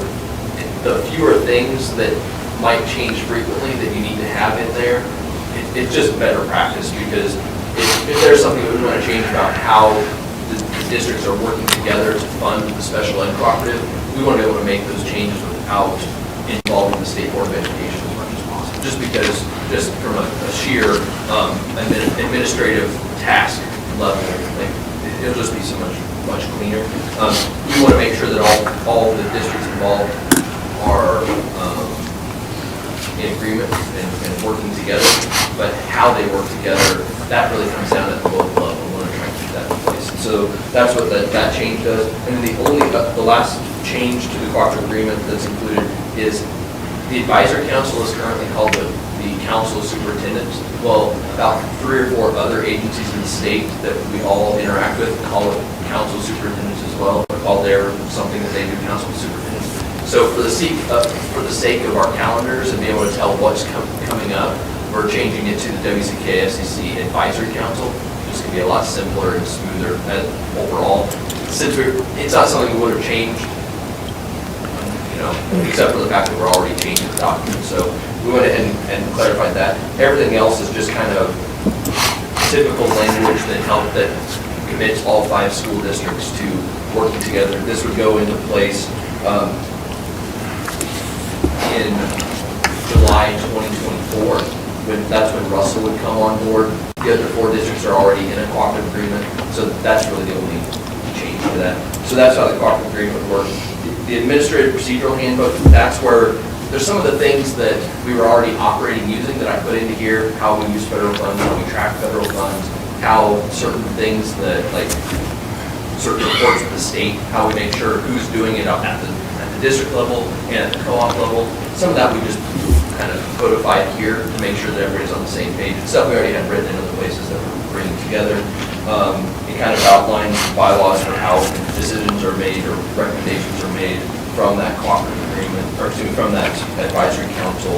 the fewer things that might change frequently that you need to have in there, it's just better practice, because if there's something that we want to change about how the districts are working together to fund the special ed cooperative, we want to be able to make those changes without involving the State Board of Education as much as possible. Just because, just from a sheer administrative task level, like, it'll just be so much cleaner. We want to make sure that all the districts involved are in agreement and working together, but how they work together, that really comes down at the local level. We want to try and keep that in place. So that's what that change does. And then the last change to the cooperative agreement that's included is the advisory council is currently called the council of superintendents. Well, about 3 or 4 other agencies in the state that we all interact with call it council of superintendents as well. They call their something that they do, council of superintendents. So for the sake of our calendars and being able to tell what's coming up, we're changing it to the WCKSCC Advisory Council. It's going to be a lot simpler and smoother overall. Since it's not something we would have changed, except for the fact that we're already changing the document. So we went ahead and clarified that. Everything else is just kind of typical language that commits all 5 school districts to working together. This would go into place in July 2024. That's when Russell would come on board. The other 4 districts are already in a cooperative agreement, so that's really the only change to that. So that's how the cooperative agreement would work. The administrative procedural handbook, that's where there's some of the things that we were already operating using that I put into here, how we use federal funds, how we track federal funds, how certain things that, like certain reports to the state, how we make sure who's doing it at the district level and at the co-op level. Some of that we just kind of codified here to make sure that everybody's on the same page. It's stuff we already had written in other places that we're bringing together. It kind of outlines bylaws for how decisions are made or recommendations are made from that cooperative agreement, or from that advisory council.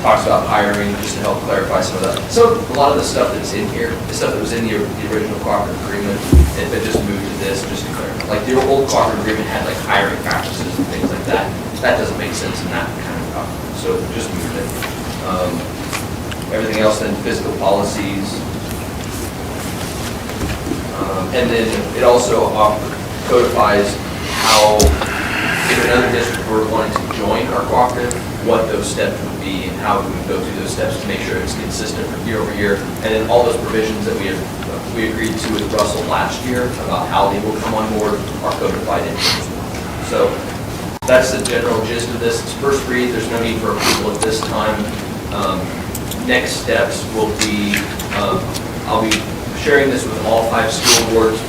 Talks about hiring, just to help clarify some of that. So a lot of the stuff that's in here, the stuff that was in the original cooperative agreement, it just moved to this just to clarify. Like the old cooperative agreement had like hiring practices and things like that. That doesn't make sense in that kind of document, so just moved it. Everything else then, fiscal policies. And then it also codifies how, if another district were wanting to join our cooperative, what those steps would be and how we would go through those steps to make sure it's consistent from year over year. And then all those provisions that we agreed to with Russell last year about how they will come on board are codified in here as well. So that's the general gist of this. It's first read. There's no need for approval at this time. Next steps will be, I'll be sharing this with all 5 school boards.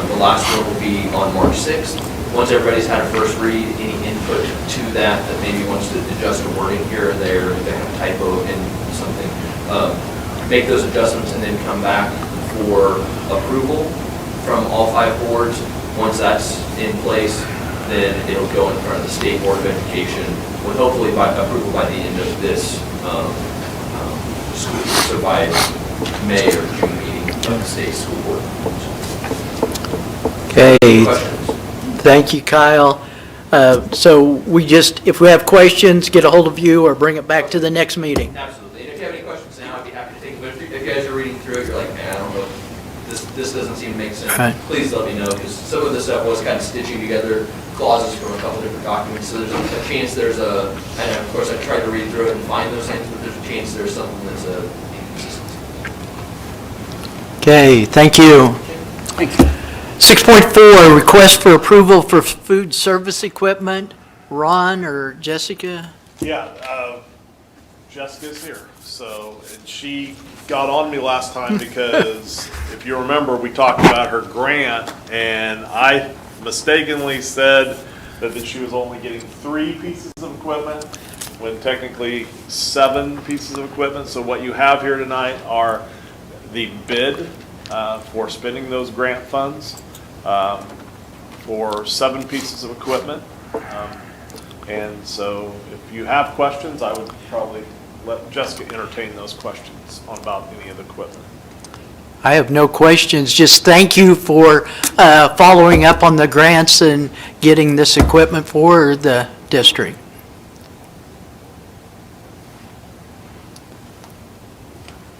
The last one will be on March 6th. Once everybody's had a first read, any input to that maybe wants to adjust a wording here or there, if they have a typo in something, make those adjustments and then come back for approval from all 5 boards. Once that's in place, then it'll go in front of the State Board of Education with hopefully approval by the end of this school year, so by May or June meeting of the state school board. Okay. Thank you, Kyle. So we just, if we have questions, get a hold of you or bring it back to the next meeting. Absolutely. And if you have any questions now, I'd be happy to take them. But if you guys are reading through it, you're like, man, I don't know, this doesn't seem to make sense. Right. Please let me know, because some of this stuff was kind of stitching together clauses from a couple different documents. So there's a chance there's and of course I tried to read through it and find those things, but there's a chance there's something that's inconsistency. Okay, thank you. 6.4, request for approval for food service equipment. Ron or Jessica? Yeah, Jessica's here. So, and she got on me last time because if you remember, we talked about her grant and I mistakenly said that she was only getting 3 pieces of equipment when technically 7 pieces of equipment. So what you have here tonight are the bid for spending those grant funds for 7 pieces of equipment. And so if you have questions, I would probably let Jessica entertain those questions about any of the equipment. I have no questions. Just thank you for following up on the grants and getting this equipment for the district.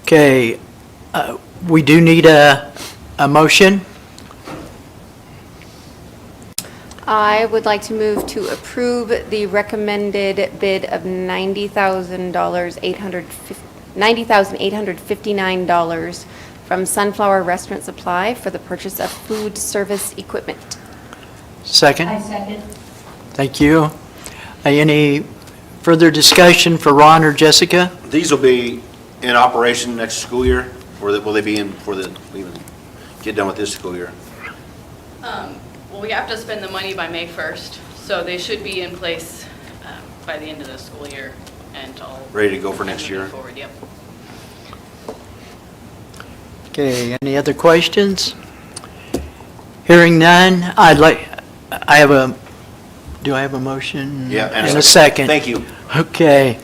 Okay, we do need a motion. I would like to move to approve the recommended bid of $90,859 from Sunflower Restaurant Supply for the purchase of food service equipment. Second? I second. Thank you. Any further discussion for Ron or Jessica? These will be in operation next school year, or will they be in before we even get done with this school year? Well, we have to spend the money by May 1st, so they should be in place by the end of the school year and all. Ready to go for next year? Moving forward, yep. Okay, any other questions? Hearing none, do I have a motion? Yeah, And a second. Thank you. Okay.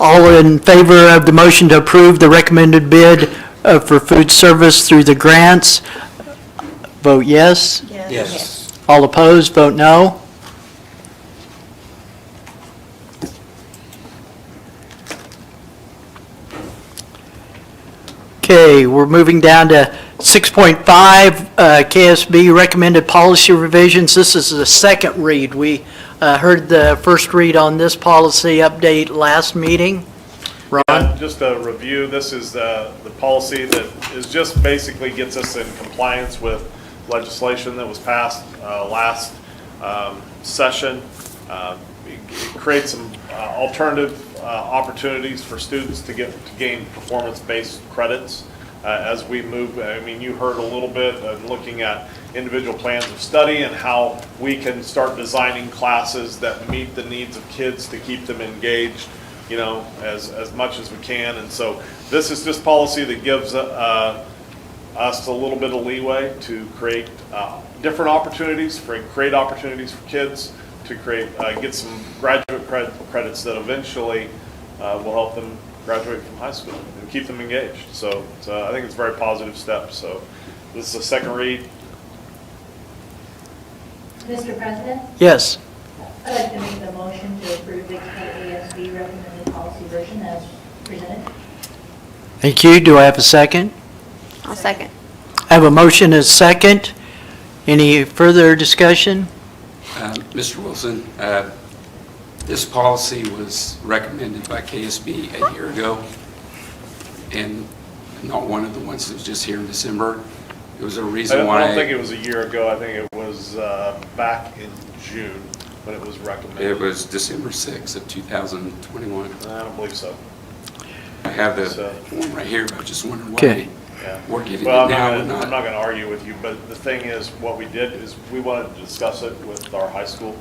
All in favor of the motion to approve the recommended bid for food service through the grants, vote yes. Yes. All opposed, vote no. Okay, we're moving down to 6.5, KSB recommended policy revisions. This is the second read. We heard the first read on this policy update last meeting. Ron? Just a review, this is the policy that is just basically gets us in compliance with legislation that was passed last session. It creates some alternative opportunities for students to gain performance-based credits as we move. I mean, you heard a little bit of looking at individual plans of study and how we can start designing classes that meet the needs of kids to keep them engaged, you know, as much as we can. And so this is just policy that gives us a little bit of leeway to create different opportunities, create opportunities for kids to get some graduate credits that eventually will help them graduate from high school and keep them engaged. So I think it's a very positive step. So this is a second read. Mr. President, Yes. I'd like to make the motion to approve the KASB recommended policy version as presented. Thank you. Do I have a second? I'll second. I have a motion and a second. Any further discussion? Mr. Wilson, this policy was recommended by KSB a year ago, and not one of the ones that was just here in December. It was a reason why. I don't think it was a year ago. I think it was back in June when it was recommended. It was December 6th of 2021. I don't believe so. I have the form right here, but I just wondering Okay. why we're getting Well, it now. I'm not going to argue with you, but the thing is, what we did is we wanted to discuss it with our high school.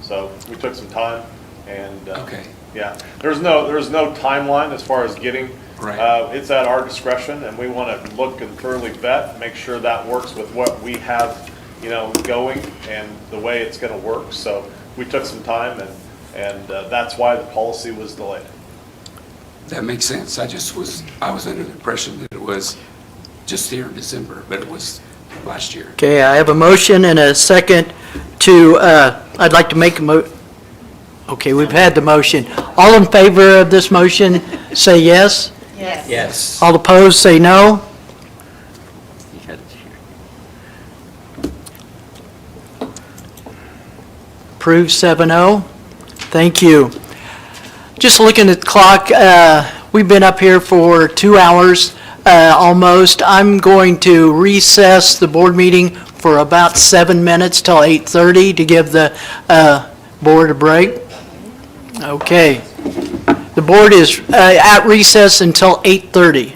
So we took some time and, Okay. yeah, there's no timeline as far as getting. Right. It's at our discretion, and we want to look and thoroughly vet, make sure that works with what we have, you know, going and the way it's going to work. So we took some time, and that's why the policy was delayed. That makes sense. I was under the impression that it was just here in December, but it was last year. Okay, I have a motion and a second to, I'd like to make okay, we've had the motion. All in favor of this motion, say yes. Yes. Yes. All opposed, say no. Approved 7-0. Thank you. Just looking at the clock, we've been up here for 2 hours almost. I'm going to recess the board meeting for about 7 minutes till 8:30 to give the board a break. Okay. The board is at recess until 8:30.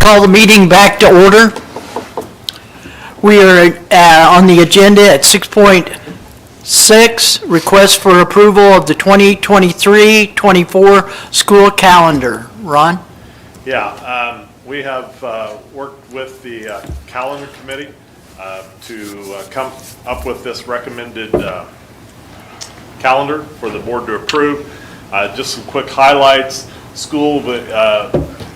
Call the meeting back to order. We are on the agenda at 6.6, request for approval of the 2023-24 school calendar. Ron? Yeah, we have worked with the calendar committee to come up with this recommended calendar for the board to approve. Just some quick highlights. School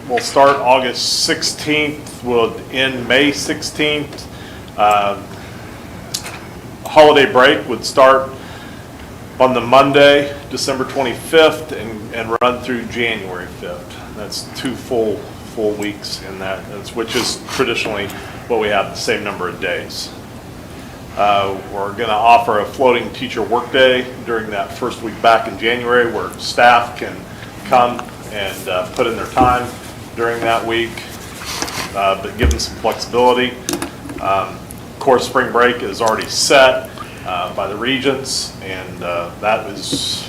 will start August 16th, will end May 16th. Holiday break would start on the Monday, December 25th, and run through January 5th. That's 2 full weeks in that, which is traditionally what we have, the same number of days. We're going to offer a floating teacher workday during that first week back in January, where staff can come and put in their time during that week, but give them some flexibility. Of course, spring break is already set by the regents, and that is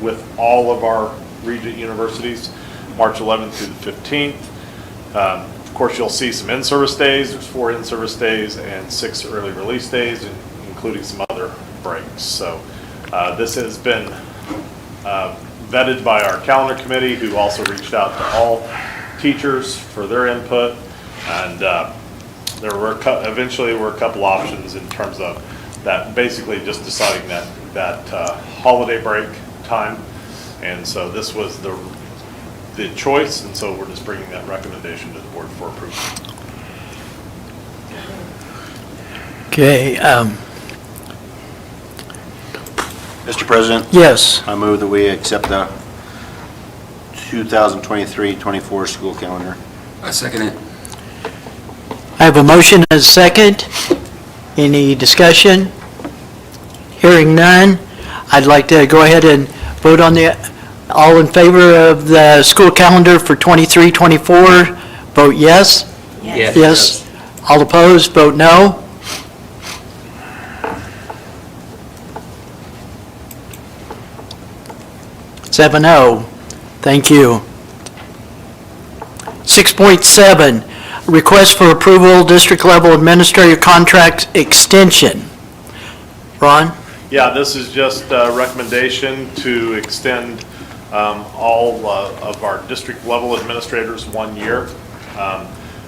with all of our regent universities, March 11th through the 15th. Of course, you'll see some in-service days. There's 4 in-service days and 6 early release days, including some other breaks. So this has been vetted by our calendar committee, who also reached out to all teachers for their input. And there were eventually a couple options in terms of that, basically just deciding that holiday break time. And so this was the choice, and so we're just bringing that recommendation to the board for approval. Okay. Mr. President? Yes. I move that we accept the 2023-24 school calendar. I second it. I have a motion and a second. Any discussion? Hearing none, I'd like to go ahead and vote on all in favor of the school calendar for 23-24, vote yes. Yes. Yes. All opposed, vote no. Seven oh. Thank you. 6.7, request for approval, district level administrative contract extension. Ron? Yeah, this is just a recommendation to extend all of our district level administrators 1 year.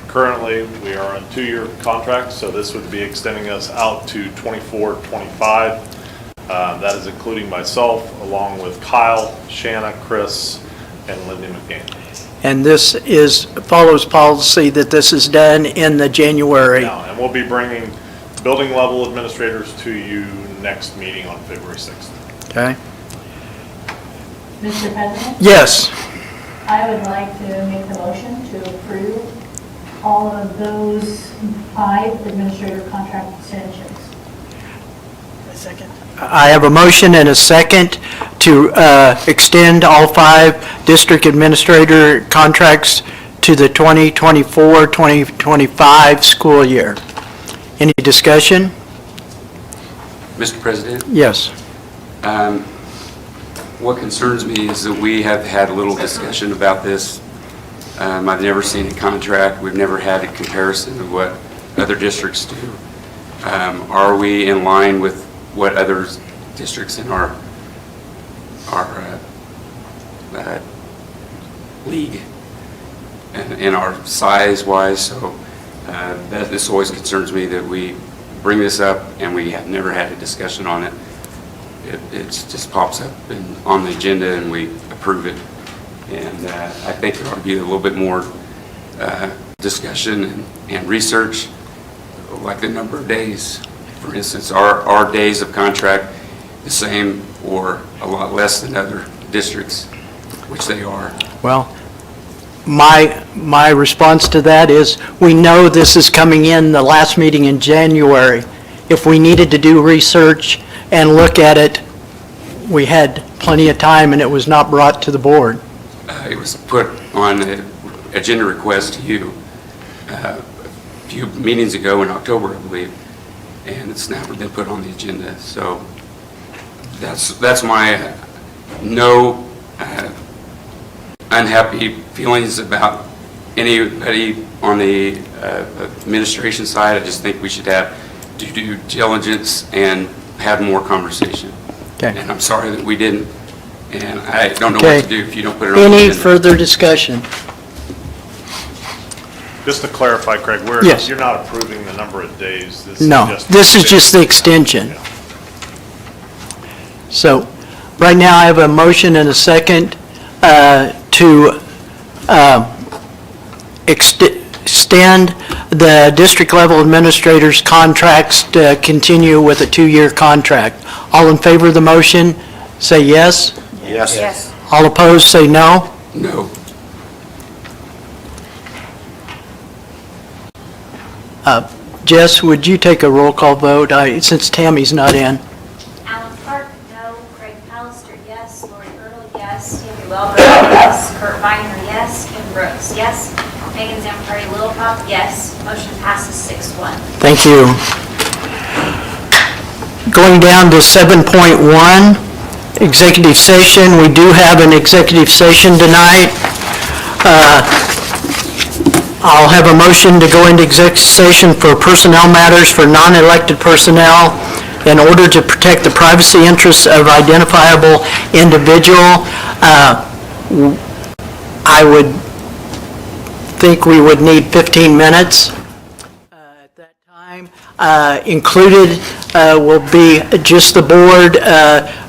Currently, we are on 2-year contracts, so this would be extending us out to 24-25. That is including myself, along with Kyle, Shanna, Chris, and Lindy McGann. And this follows policy that this is done in the January. Now, and we'll be bringing building level administrators to you next meeting on February 6th. Okay? Mr. President? Yes. I would like to make the motion to approve all of those 5 administrator contract extensions. A second. I have a motion and a second to extend all 5 district administrator contracts to the 2024-2025 school year. Any discussion? Mr. President? Yes. What concerns me is that we have had a little discussion about this. I've never seen a contract. We've never had a comparison of what other districts do. Are we in line with what other districts in our league and in our size-wise? So this always concerns me that we bring this up and we have never had a discussion on it. It just pops up on the agenda and we approve it. And I think there ought to be a little bit more discussion and research, like the number of days. For instance, are days of contract the same or a lot less than other districts, which they are? Well, my response to that is, we know this is coming in the last meeting in January. If we needed to do research and look at it, we had plenty of time and it was not brought to the board. It was put on an agenda request to you a few meetings ago in October, I believe, and it's never been put on the agenda. So that's my no unhappy feelings about anybody on the administration side, I just think we should have due diligence and have more conversation. Okay. And I'm sorry that we didn't, and I don't know Okay. what to do if you don't put it on the Any agenda. further discussion? Just to clarify, Craig, Yes. you're not approving the number of days. No, this is just the extension. So, right now I have a motion and a second to extend the district level administrators' contracts to continue with a 2-year contract. All in favor of the motion, say yes. Yes. Yes. All opposed, say no. No. Jess, would you take a roll call vote, since Tammy's not in? Alan Clark, no. Craig Pallister, yes. Lori Erdl, yes. Tammy Wellbrook, yes. Kurt Weiner, yes. Kim Brooks, yes. Megan Zamperati Littlefield, yes. Motion passes 6-1. Thank you. Going down to 7.1, executive session. We do have an executive session tonight. I'll have a motion to go into executive session for personnel matters for non-elected personnel in order to protect the privacy interests of identifiable individual. I would think we would need 15 minutes at that time. Included will be just the board.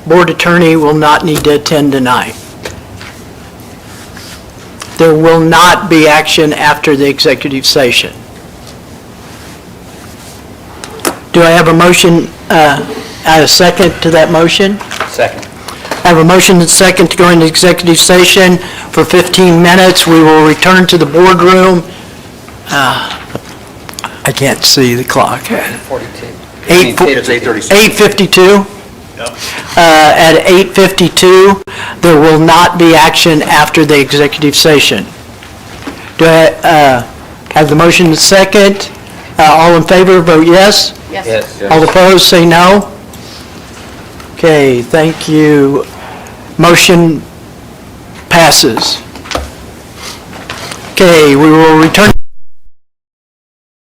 Board attorney will not need to attend tonight. There will not be action after the executive session. Do I have a motion, a second to that motion? Second. I have a motion and second to go into executive session for 15 minutes. We will return to the boardroom. I can't see the clock. 42. It's 8:36. 8:52. At 8:52, there will not be action after the executive session. Do I have the motion and second? All in favor, vote yes. Yes. All opposed, say no. Okay, thank you. Motion passes. Okay, we will return